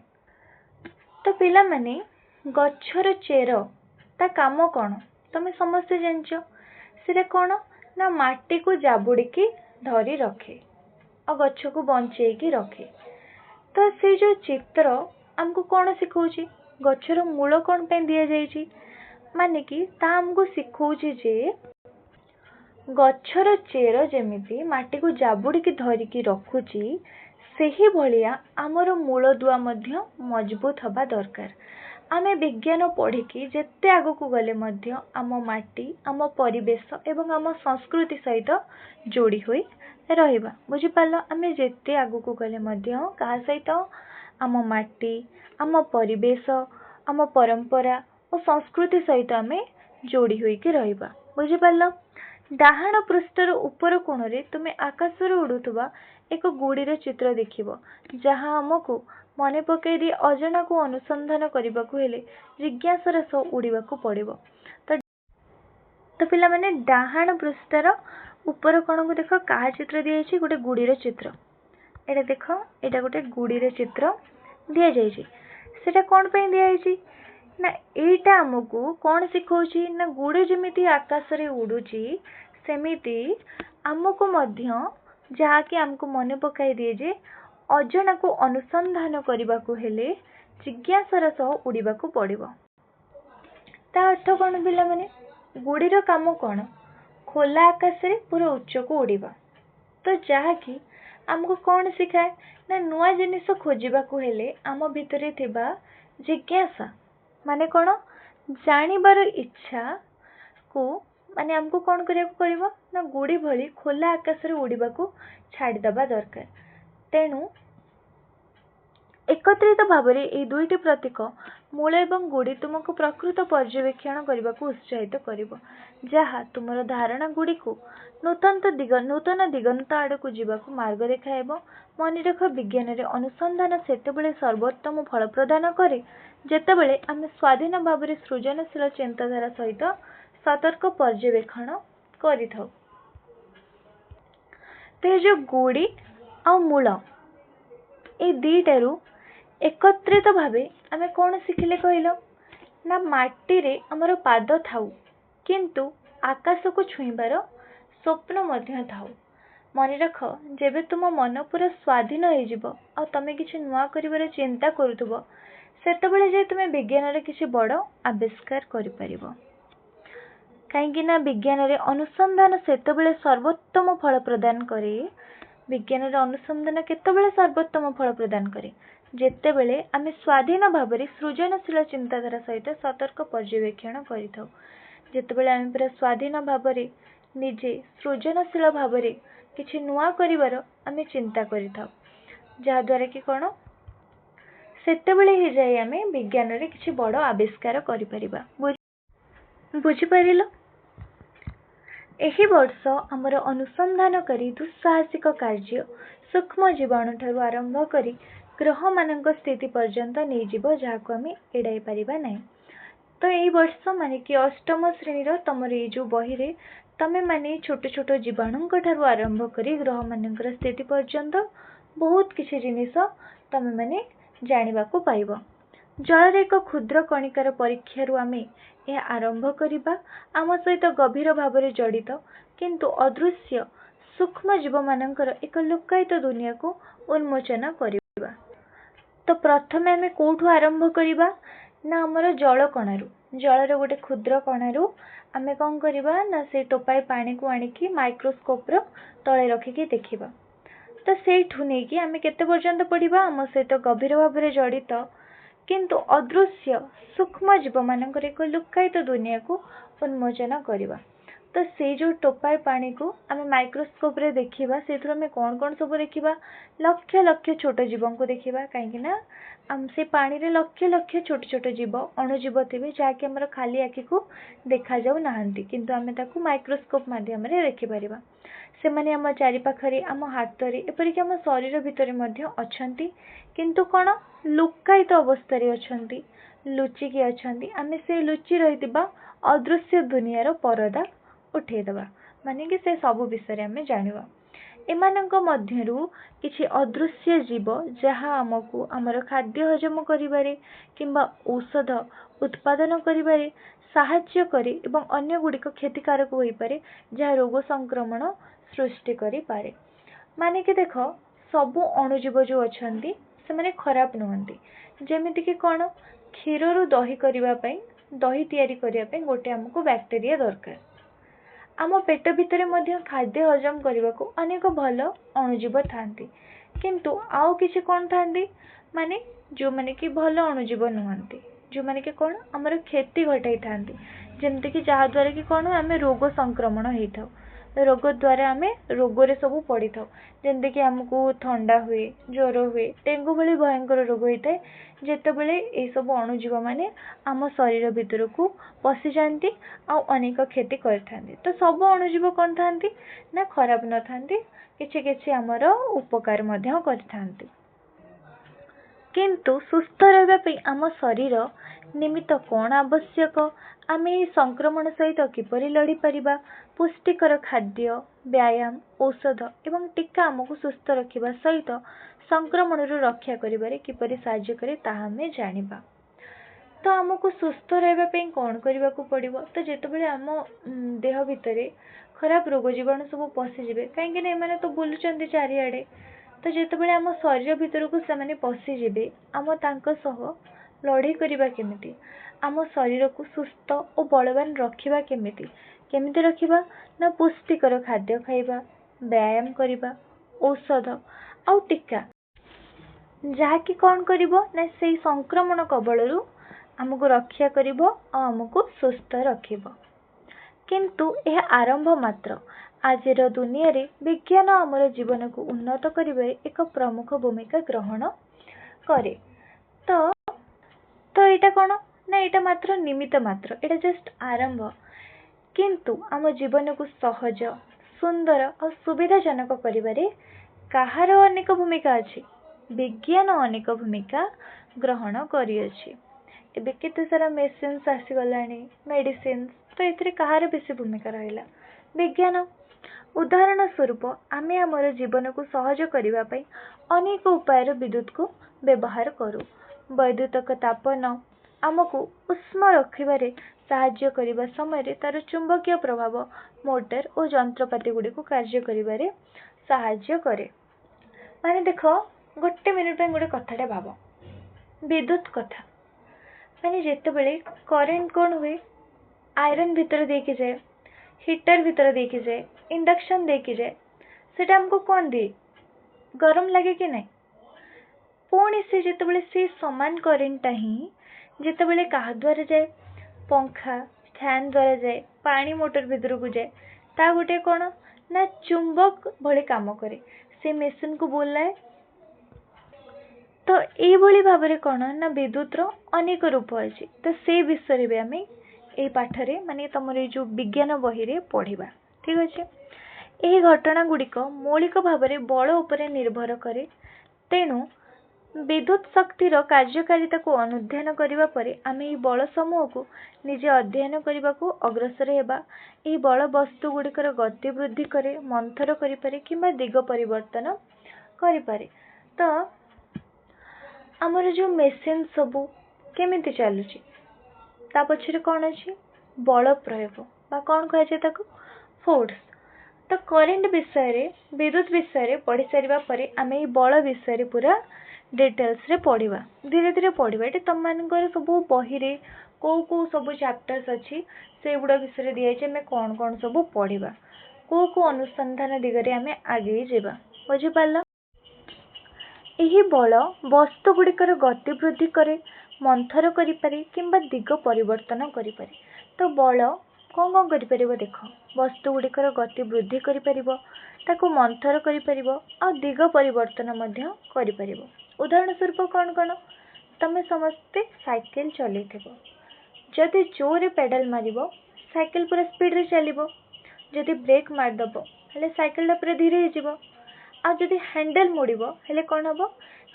ତ ପିଲାମାନେ, ଗଛର ଚେର ତା କାମ କ'ଣ? ତମେ ସମସ୍ତେ ଜାଣିଛ। ସେଟା କ'ଣ ନା ମାଟିକୁ ଜାବୁଡ଼ିକି ଧରି ରଖେ ଆଉ ଗଛକୁ ବଞ୍ଚେଇକି ରଖେ। ତ ସେଇ ଯେଉଁ ଚିତ୍ର ଆମକୁ କ'ଣ ଶିଖଉଛି? ଗଛର ମୂଳ କ'ଣ ପାଇଁ ଦିଆଯାଇଛି? ମାନେ କି ତା ଆମକୁ ଶିଖଉଛି ଯେ ଗଛର ଚେର ଯେମିତି ମାଟିକୁ ଜାବୁଡ଼ିକି ଧରିକି ରଖୁଛି, ସେହିଭଳିଆ ଆମର ମୂଳଦୁଆ ମଧ୍ୟ ମଜବୁତ ହେବା ଦରକାର। ଆମେ ବିଜ୍ଞାନ ପଢ଼ିକି ଯେତେ ଆଗକୁ ଗଲେ ମଧ୍ୟ ଆମ ମାଟି, ଆମ ପରିବେଶ ଏବଂ ଆମ ସଂସ୍କୃତି ସହିତ ଯୋଡ଼ି ହୋଇ ରହିବା। ବୁଝିପାରିଲ? ଆମେ ଯେତେ ଆଗକୁ ଗଲେ ମଧ୍ୟ କାହା ସହିତ? ଆମ ମାଟି, ଆମ ପରିବେଶ, ଆମ ପରମ୍ପରା ଓ ସଂସ୍କୃତି ସହିତ ଆମେ ଯୋଡ଼ି ହୋଇକି ରହିବା। ବୁଝିପାରିଲ? ଡାହାଣ ପୃଷ୍ଠର ଉପର କୋଣରେ ତୁମେ ଆକାଶରେ ଉଡ଼ୁଥିବା ଏକ ଗୁଡ଼ିର ଚିତ୍ର ଦେଖିବ, ଯାହା ଆମକୁ ମନେ ପକାଇ ଦିଏ ଅଜଣାକୁ ଅନୁସନ୍ଧାନ କରିବାକୁ ହେଲେ ଜିଜ୍ଞାସାର ସହ ଉଡ଼ିବାକୁ ପଡ଼ିବ। ତ ପିଲାମାନେ, ଡାହାଣ ପୃଷ୍ଠାର ଉପର କୋଣକୁ ଦେଖ, କାହା ଚିତ୍ର ଦିଆଯାଇଛି? ଗୋଟେ ଗୁଡ଼ିର ଚିତ୍ର। ଏଇଟା ଦେଖ, ଏଇଟା ଗୋଟେ ଗୁଡ଼ିର ଚିତ୍ର ଦିଆଯାଇଛି। ସେଟା କ'ଣ ପାଇଁ ଦିଆଯାଇଛି? ନା ଏଇଟା ଆମକୁ କ'ଣ ଶିଖଉଛି? ନା ଗୁଡ଼ି ଯେମିତି ଆକାଶରେ ଉଡ଼ୁଛି, ସେମିତି ଆମକୁ ମଧ୍ୟ, ଯାହାକି ଆମକୁ ମନେ ପକାଇ ଦିଏ ଯେ ଅଜଣାକୁ ଅନୁସନ୍ଧାନ କରିବାକୁ ହେଲେ ଜିଜ୍ଞାସାର ସହ ଉଡ଼ିବାକୁ ପଡ଼ିବ। ତା ଅର୍ଥ କ'ଣ ପିଲାମାନେ? ଗୁଡ଼ିର କାମ କ'ଣ? ଖୋଲା ଆକାଶରେ ପୁରା ଉଚ୍ଚକୁ ଉଡ଼ିବା। ତ ଯାହାକି ଆମକୁ କ'ଣ ଶିଖାଏ? ନା ନୂଆ ଜିନିଷ ଖୋଜିବାକୁ ହେଲେ ଆମ ଭିତରେ ଥିବା ଜିଜ୍ଞାସା, ମାନେ କ'ଣ ଜାଣିବାର ଇଚ୍ଛା को माने आमको कौन करिया पड़िबो ना गुड़ी भली खोला आकाश रे उड़ीबाकू छाड़ीदबा दरकार। तेणु एकत्रित भाव में दुईटी प्रतीक मूल एवं गुड़ी तुमको प्रकृत पर्यवेक्षण करने को उत्साहित करिबो, जहा तुमर धारणा गुड़ी को नूतन दिगंत आड़ को जीवाकू मार्ग देखाइबो। मन रख विज्ञान रे अनुसंधान सेतेबेले सर्वोत्तम फल प्रदान करे जेतेबेले आमे स्वाधीन भाव में सृजनशील चिंताधारा सहित सतर्क पर्यवेक्षण करिथाउ। तो जो गुड़ी आ मूल ए दीटारू एकत्रित भावे आमे कौन शिखिले कहल ना माटी रे हमर पाद थाउ किंतु आकाश को छुईबार स्वप्न मध्य थाउ। मन रख जेबे तुम मन पूरा स्वाधीन हो जिवो आ तमे किछि नुआ करिवार चिंता करूथबो सेतेबेले जे तुमे विज्ञान रे किछि बड़ आविष्कार करि परिबो। कहीं विज्ञान रे अनुसंधान सेतेबेले सर्वोत्तम फल प्रदान करे। विज्ञान रे अनुसंधान केतेबेले सर्वोत्तम फल प्रदान करे जेतेबेले आमे स्वाधीन भाव में सृजनशील चिंताधारा सहित सतर्क पर्यवेक्षण करिथाउ। जेतेबेले आमे पूरा स्वाधीन भाव में निजे सृजनशील भाव में किछि नुआ करिवार आमे चिंता करिथाउ, जहाद्वारा कि कौन सेतेबेले ही जाई आमे विज्ञान रे किछि बड़ आविष्कार करि परिबा। बुझी पारिलो? एही वर्ष आमर अनुसंधानकारी दुस्साहसिक कार्य सूक्ष्म जीवाणु ठारू आरंभ करी ग्रह मानक स्थिति पर्यंत नहीं जीव जहाको आमे एड़ाई परिबा नहीं। तो यही वर्ष माने कि अष्टम श्रेणी तमर ये जो बही रे तमे माने छोट छोट जीवाणु ठारू आरंभ करी ग्रह मानकर स्थिति पर्यंत बहुत किछि जिनिस तमे माने जानिबा को पाइबो। जल एक क्षुद्र कणिकार परीक्षारू आमे यह आरंभ करिबा आम सहित गभीर भाव में जड़ित किंतु अदृश्य सूक्ष्म जीव मानकर एक लुकायित दुनिया को उन्मोचन करिबा। तो प्रथमे आमे कोठू आरंभ करिबा ना हमर जल कणारू, जलर गोटे क्षुद्र कणारू आमे कौन करिबा ना से टोपाए पानी को आनिकी माइक्रोस्कोप रो तले रखिकी देखिबा। तो सेठू नहीं कि आमे केते पर्यंत पढ़िबा आम सहित गभीर भाव में जड़ित किंतु अदृश्य सूक्ष्म जीव मानकर एक लुकायित दुनिया को उन्मोचन करिबा। तो से जो टोपाए पानी को आमे माइक्रोस्कोप रे देखिबा सेथुर आमे कौन कौन सब देखिबा लक्ष लक्ष छोट जीवों को देखिबा। कहीं ना आम से पानी रे लक्ष लक्ष छोट छोट जीव अणुजीव थिबे जाके हमर खाली आखि को देखा जाउ नाहंती किंतु आमे ताकू माइक्रोस्कोप माध्यम रे देखि परिबा। से माने आम चारि पाखरे आम हाथ रे एपरिक आम शरीर भितर मध्य अछंती किंतु कौन लुकायित अवस्था रे अछंती लुचिकी अछंती। आमे से लुचि रहितिबा अदृश्य दुनियार परदा उठेदबा माने कि से सब विषय रे आमे जानिबा। एमानंक मध्यरु किछि अदृश्य जीव जहा हमकु हमर खाद्य हजम करिबारे किंबा औषध उत्पादन करिबारे साहाय्य करे एवं अन्य गुड़िक क्षतिकारक होई पारे जहा रोग संक्रमण सृष्टि करि पारे। माने कि देख सबु अणुजीव जो अछंती से माने खराब नुहंती। जेमिति कि कोन क्षीर रु दही करिबा पई दही तयारी करिया पई गोटे हमकु बैक्टेरिया दरकार। आम पेट भितर मध्य खाद्य हजम करने को अनेक भल अणुजीव थांती किंतु आउ किछि कौन थांती माने जो माने कि भल अणुजीव नुहंती जो माने कि कौन हमर क्षति घटाई थांती जेमति कि जहा द्वारा कि कौन आमे रोग संक्रमण हेथाउ। रोग द्वारा आमे रोग रे सब पड़ी थाउ जेमति कि हमकु ठंडा हुए ज्वर हुए डेंगू भली भयंकर रोग होइताय जेतेबेले ए सब अणुजीव माने आम शरीर भितर को पशि जाती आ अनेक क्षति करथांती। तो सब अणुजीव कौन थांती ना खराब न थांती किछि किछि हमर उपकार मध्य करथांती। किंतु सुस्थ रहबा पई आम शरीर निमित्त कौन आवश्यक आमे संक्रमण सहित किपरि लड़ी परिबा पुष्टिकर खाद्य व्यायाम औषध एवं टीका आमको सुस्थ रखिबा सहित संक्रमण रक्षा करिबारे किपरि साहाय्य करे ताहा हमें जानिबा। तो आमको सुस्थ रहबा पई कौन करबा को पड़िबो तो जेतेबेले आम देह भितरे खराब रोग जीवाणु सब पशि जिवे कहीं ना एमाने तो बुलुचंती चारिआडे तो जेतेबेले आम शरीर भितर को से पशि जिवे आम तांको सह लड़ाई करबा केमिति आम शरीर को सुस्थ और बलवान रखिबा केमिति केमिति रखिबा ना पुष्टिकर खाद्य खाइबा व्यायाम करिबा औषध और टीका जहाँकि कौन करिबो ना से संक्रमण कबलरू आमको रक्षा करिबो और आमको सुस्थ रखिबो। किंतु यह आरंभ मात्र। आजिर दुनिया रे विज्ञान आमर जीवन को उन्नत करिबे एक प्रमुख भूमिका ग्रहण करे। तो तो एटा कोन ना एटा मात्र निमित्त मात्र, एटा जस्ट आरंभ। किंतु आम जीवन को सहज सुंदर और सुविधाजनक करिबारे कहार अनेक भूमिका अछि। विज्ञान अनेक भूमिका ग्रहण करिअछि। एबे केते सारा मेसिन्स आसी गलानी, मेडिसिन, तो एथिरे कहार बेसी भूमिका रहिला? विज्ञान। उदाहरण स्वरूप आमे हमर जीवन को सहज करिबा पई अनेक उपाय विद्युत को व्यवहार करू। वैद्युतिक तापन आमको उष्म रखिबारे साहाय्य करिबा समय तार चुंबकीय प्रभाव मोटर और जंत्रपाति गुडी को कार्य करिबारे साहाय्य करे। माने देखो गोटे मिनिट पे गोटे कथाटे भाव, विद्युत कथा। माने जेतेबेले करेंट कोन हुए, आयरन भीतर देके जाए, हीटर भीतर देके जाए, इंडक्शन देके जाए, सेटा हमको कौन दिए? गरम लगे कि नहीं? पुणी से जेतेबेले से समान करेंटा ही जेतेबेले कहा द्वारा जाए, पंखा फैन द्वारा जाए, पानी मोटर भीतर को जाए, ता गोटे कौन ना चुंबक भले काम करे, से मेसिन को बुलाए। तो ये भाव में कौन ना विद्युत अनेक रूप अच्छी। तो से विषय भी आम ये पाठरे माने तुम जो विज्ञान बही रे पढ़ा। ठीक अच्छे। यही घटना गुड़िक मौलिक भाव में बल उपर निर्भर करे। तेणु विद्युत शक्तिर कार्यकारिता को अनुध्यान करने पर आम ये बल समूह को निजे अध्ययन करने को अग्रसर होगा। यह बल वस्तु गुड़िकर गति वृद्धि करे, मंथर करें कि दिग परिवर्तन करें। तो आमर जो मेसिन सबू केमिति चलुची ता पछरे कौन अच्छी? बल प्रयोग बा कौन कहुचे फोर्स। तो करेंट विषय रे, विद्युत विषय रे पढ़ी सारिबा परे आमे ये बल विषय रे पूरा डिटेल्स रे पढ़िबा, धीरे धीरे पढ़िबा। ये तुम मानकर सब बही रे को सब चैप्टर्स अच्छी से गुड़ा विषय रे दिया आमे कौन कौन सब पढ़िबा, को अनुसंधान दिगरे आमे आगे जेबा। बुझि पारला? यही बल वस्तु गुड़िकर गति वृद्धि करे, मंथर करें कि दिग परिवर्तन करें। तो बल कौन कौन कर देख, वस्तु गुड़िकर गति वृद्धि कर मंथर कर और दिग परिवर्तन कर। उदाहरण स्वरूप कौन कौन तुम समस्ते साइकिल चल जदि जोरे पेडल मार साइकिल पूरा स्पीड रे चलो, जदि ब्रेक मारदेव हेले साइकिल पूरा धीरे हो, जदि हैंडल मोड़ब हेले कौन हम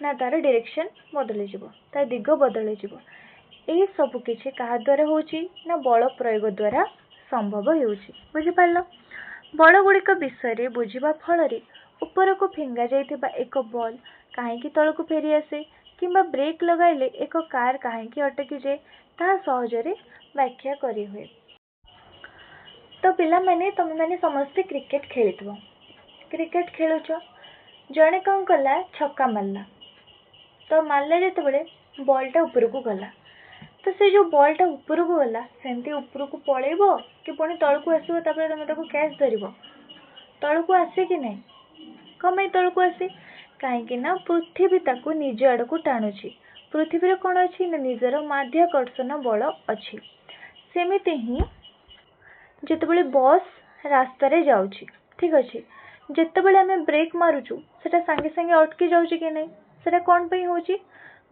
ना तार डायरेक्शन बदल तार दिग बदल यही सब किसी क्या द्वारा होची ना बल प्रयोग द्वारा संभव होची। बुझी पारल? बल गुड़िक विषय बुझा फल ऊपर को फिंगा जाइथिबा एक बॉल कहीं तल को फेरी आसे कि ब्रेक लगाइले एक कार कहीं अटकी जाए, ता सहजरे व्याख्या करी हुए। तो पिला माने तुम माने समस्ते क्रिकेट खेलिथबो, क्रिकेट खेलुच, जड़े कौन कला छक्का मारला, तो मारला जिते बड़े बॉलटा ऊपर को गला, तो से जो बॉलटा ऊपर को गला सेमती ऊपर को पलैब कि पुणी तल को आसो, तुम ताको कैच धर तल को आसे कि नहीं? कम तल को आसे कहीं पृथ्वी ताको निज आड़ को टाणुची। पृथ्वी कौन अच्छी ना निजर माध्याकर्षण बल अच्छी। सेमिति ही जितेबले बस रास्तार जाऊँगी, ठीक अच्छे, जितेबले आम ब्रेक मारुचु सेटा सांगे सांगे अटकी जाऊँगी कि नहीं? सेटा कौन पे होची?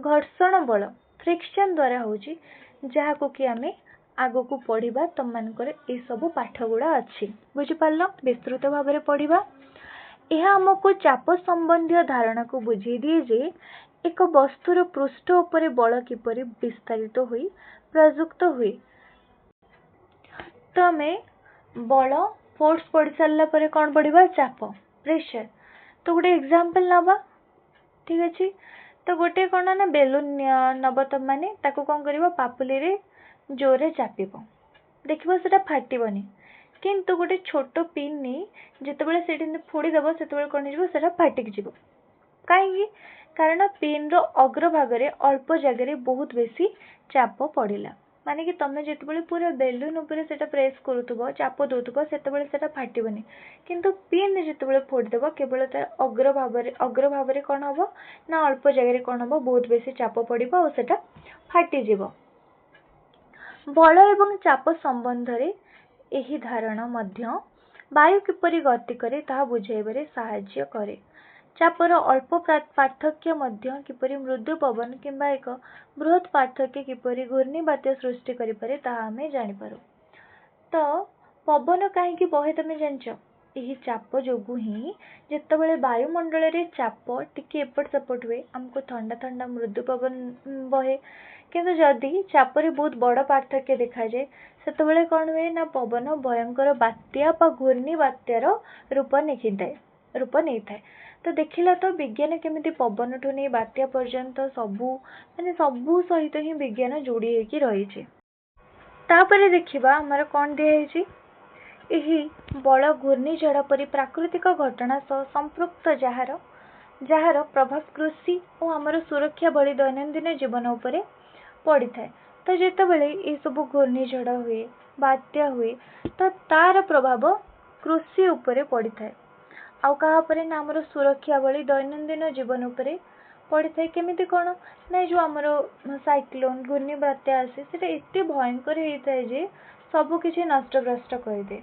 घर्षण बल फ्रिक्शन द्वारा होची, जहाँ को कि आमे आगो को पढ़िबा। तुम मानकर ये सब पाठ गुड़ा अच्छी। बुझी पारल? विस्तृत भाव में पढ़िबा। यह आमको चाप संबंधी धारणा को बुझे दिए जे एक वस्तुर पृष्ठ उपरे बल किपरि विस्तारित हुई प्रयुक्त हुए। तो आम बल फोर्स पढ़ी सारा पर कौन पढ़ा? चाप, प्रेशर। तो गोटे एग्जांपल नवा, ठीक अच्छे। तो गोटे कौन ना बेलून नब तुम मैंने कौन कर पापुली रे जोरे चापिब, देख से फाटबनी। किंतु गोटे छोट पिन नहीं जितेबाला से फोड़ीदेव से कौन हो फाटिक जीव। कहीं कारण पिन अग्रभाग अल्प जगह बहुत बेसी चाप पड़ा, माने कि तुम जिते पूरा बेलून उपर से प्रेस करूब चाप दौथुब से फाटबनी। किंतु पिन जिते फोड़ीदेव केवल तार अग्रभाग कौन हम ना अल्प जगह कौन हम बहुत बेसी चाप पड़ा और फाटीज। बल एवं चाप संबंधरे एही धारणा मध्य वायु किपरि गति करे ताहा बुझाइबारे साहाय्य करे। चापर अल्प पार्थक्य मध्य किपरि मृदु पवन किंबा एक बृहत पार्थक्य किपरि घूर्णिबात्या सृष्टि करिपारे ताहा आमे जानिपारू। तो पवन कहीं बहे तमें जानच यही चाप जोगु ही जितेबाला वायुमंडल रे चाप टिके एपट सेपट हुए आमको ठंडा ठंडा मृदु पवन बहे। किंतु जदि चापरे बहुत बड़ पार्थक्य देखा जाए सेतबेले कौन हुए ना पवन भयंकर बात्या बा घूर्णी बात्यार रूप नहीं थाए। तो देखिला तो विज्ञान केमिति पवन ठू नहीं बात्या पर्यंत सबू माने सबू सहित ही विज्ञान जोड़ी होकी रही। तापरे देखिबा हमर कौन दिया यही बल घूर्णिझड़ परी प्राकृतिक घटना सह संपृक्त जार प्रभाव कृषि और आमर सुरक्षा भली दैनंदिन जीवन उपरे पड़ी थाए। तो जितेबाला ये सब घूर्णिझड़ हुए बात्या हुए तो तार प्रभाव कृषि उपरे पड़ी थाए आउ कहा परे ना आमर सुरक्षा भली दैनंदिन जीवन उपरे पड़ी थाए। केमिति कौन ना जो आमर साइक्लोन घूर्णी बात्या आसे सेटा एते भयंकर होता है जे सब किछि नष्टभ्रष्ट कर दे।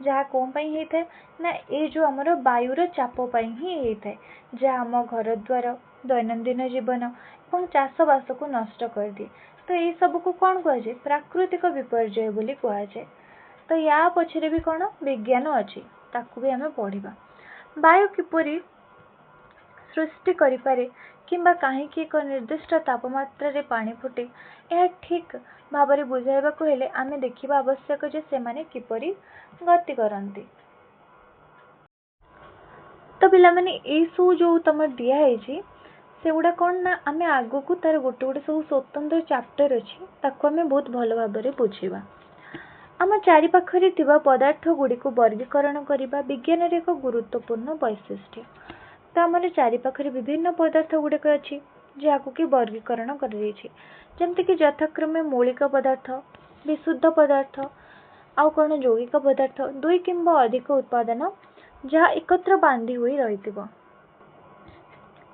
जहाँ कौन पाई होता है ना ये जो आमर वायुर चाप पाई ही होता है जहाँ आम घर द्वार दैनंदिन जीवन और चाषबास को नष्ट कर दिए। तो ये सब को कौन कहुए प्राकृतिक विपर्यय बोली कहुए। तो या पछरे भी कौन विज्ञान अच्छी ताकू भी आम पढ़ा। वायु किपरि सृष्टि करिपारे किंबा कहीं एक निर्दिष्ट तापमात्रा रे पानी फुटे यह ठीक भाव में बुझाइबाकु हेले आमे देखिबा आवश्यक जे सेमाने किपरि गति करंती। तो पिला माने ए सब जो तम दिया है से गुड़ा कौन ना आमे आगो को तार गोटे गोटे सब स्वतंत्र चैप्टर अच्छी ताको आमे बहुत भल भाव में बुझीबा। आम चारि पाखरे थिबा पदार्थ गुड़ी को वर्गीकरण करने विज्ञान एक गुरुत्वपूर्ण वैशिष्ट्य। तो आम चारि पाखरे विभिन्न पदार्थ गुड़िक अच्छी जहाँ कि वर्गीकरण करमती यथाक्रमे मौलिक पदार्थ विशुद्ध पदार्थ आउ कौन यौगिक पदार्थ दुई किंबा अधिक उत्पादन जहाँ एकत्र बांधी हुई रही।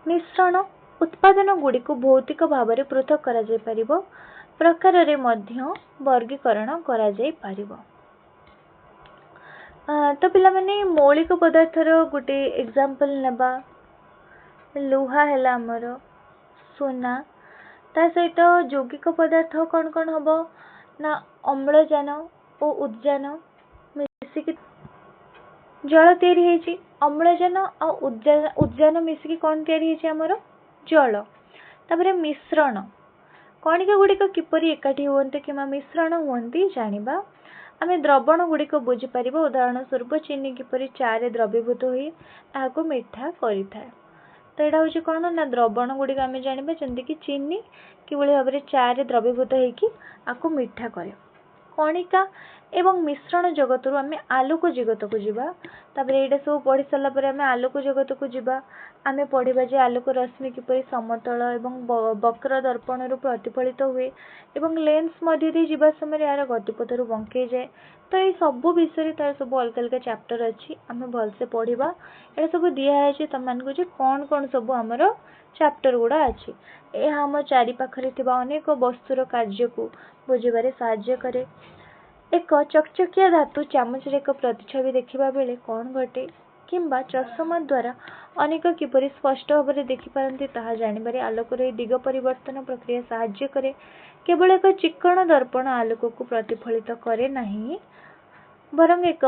मिश्रण उत्पादन गुड़ी को भौतिक भाव में पृथक करा जाय परिबो प्रकार रे मध्य वर्गीकरण करा जाय परिबो। तो पिला माने मौलिक पदार्थर गोटे एग्जांपल नेबा लुहा हैला हमर सोना ता सहित यौगिक पदार्थ कौन कौन हम ना अम्लजान और उद्जान मिसिकी जल तैयारी होइछि। अम्लजान और उद्जान मिसिकी कौन तैयारी होइछि हमर जल। तापरे मिश्रण कणिका गुड़िक किपरि एकाठी हुअन्ते किंबा मिश्रण हुअन्ति जानिबा आमे द्रवण गुड़िक बुझी परिबा। उदाहरण स्वरूप चीनी किपरि चारे द्रवीभूत होई आको मीठा करिथाए। तो यहाँ हूँ कौन ना द्रवण गुड़िक आम जाना जमती कि चीनी किभली भाव में चारे द्रवीभूत होकर मीठा करे। कणिका एवं मिश्रण जगत रु आम आलोक जगत को जीवा। तापर यहाँ सब पढ़ी सारापर आम आलोक जगत को जीवा। आम पढ़ा जे आलोक रश्मि किपरि समतल एवं वक्र दर्पण रु प्रतिफलित हुए एवं लेंस मध्य दे जीवा समय यार गतिपथ रु बंके जाए। तो ये सब विषय तार सब अलग अलग चैप्टर अच्छी आम भलसे पढ़ा। ये सब दिखाई तुम मानक कौन कौन सब आमर चैप्टर गुड़ा अच्छी यह आम चारि पाखरे थिबा अनेक वस्तुर कार्य को बुझे साहाय्य करे। एक चकचकिया धातु चामच एक प्रतिच्छवि देखा बेले कौन घटे किंबा चषमा द्वारा अनेक किपरि स्पष्ट भाव में देखिपारती ताहा जानिबारे आलोकर यह दिग परिवर्तन प्रक्रिया साहाय्य करे। केवल एक चिक्कण दर्पण आलोक को प्रतिफलित करे नहीं बरं एक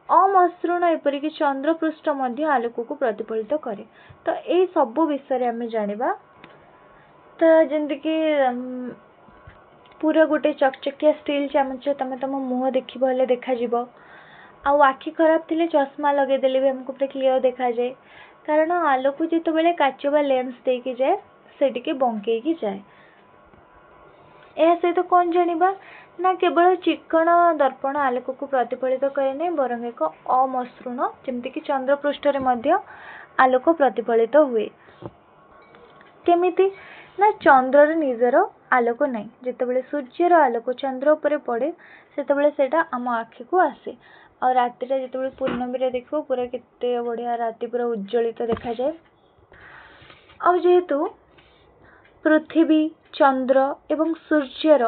अमसृण एपरिक चंद्रपृष्ठ मध्य आलोक को प्रतिफलित करे। तो यही सब विषय आम जानिबा। तो जमीक पूरा गोटे चकचकिया स्टील चामच तुम तुम मुह देख देखा आउ आखि खराब थिले चश्मा लगेदेले भी हमको पूरा क्लीयर देखा जाए कारण आलोक जिते बड़े काच बा लेंस देकी जाए से बंकई जाए। यह सहित कौन जानिबा ना केवल चिक्कण दर्पण आलोक को प्रतिफलित करे नहीं बरं एक अमसृण जमीक चंद्रपृष्ठ मध्य आलोक प्रतिफलित हुए। केमिति ना चंद्रर निजर आलोक नहीं जितेबाला सूर्यर आलोक चंद्र उपर पड़े से आम आखि को आसे और राति जिते पूर्णमी देखो पूरा केते बढ़िया राति पूरा उज्ज्वलित देखा जाए। और जेहेतु पृथ्वी चंद्र एवं सूर्यर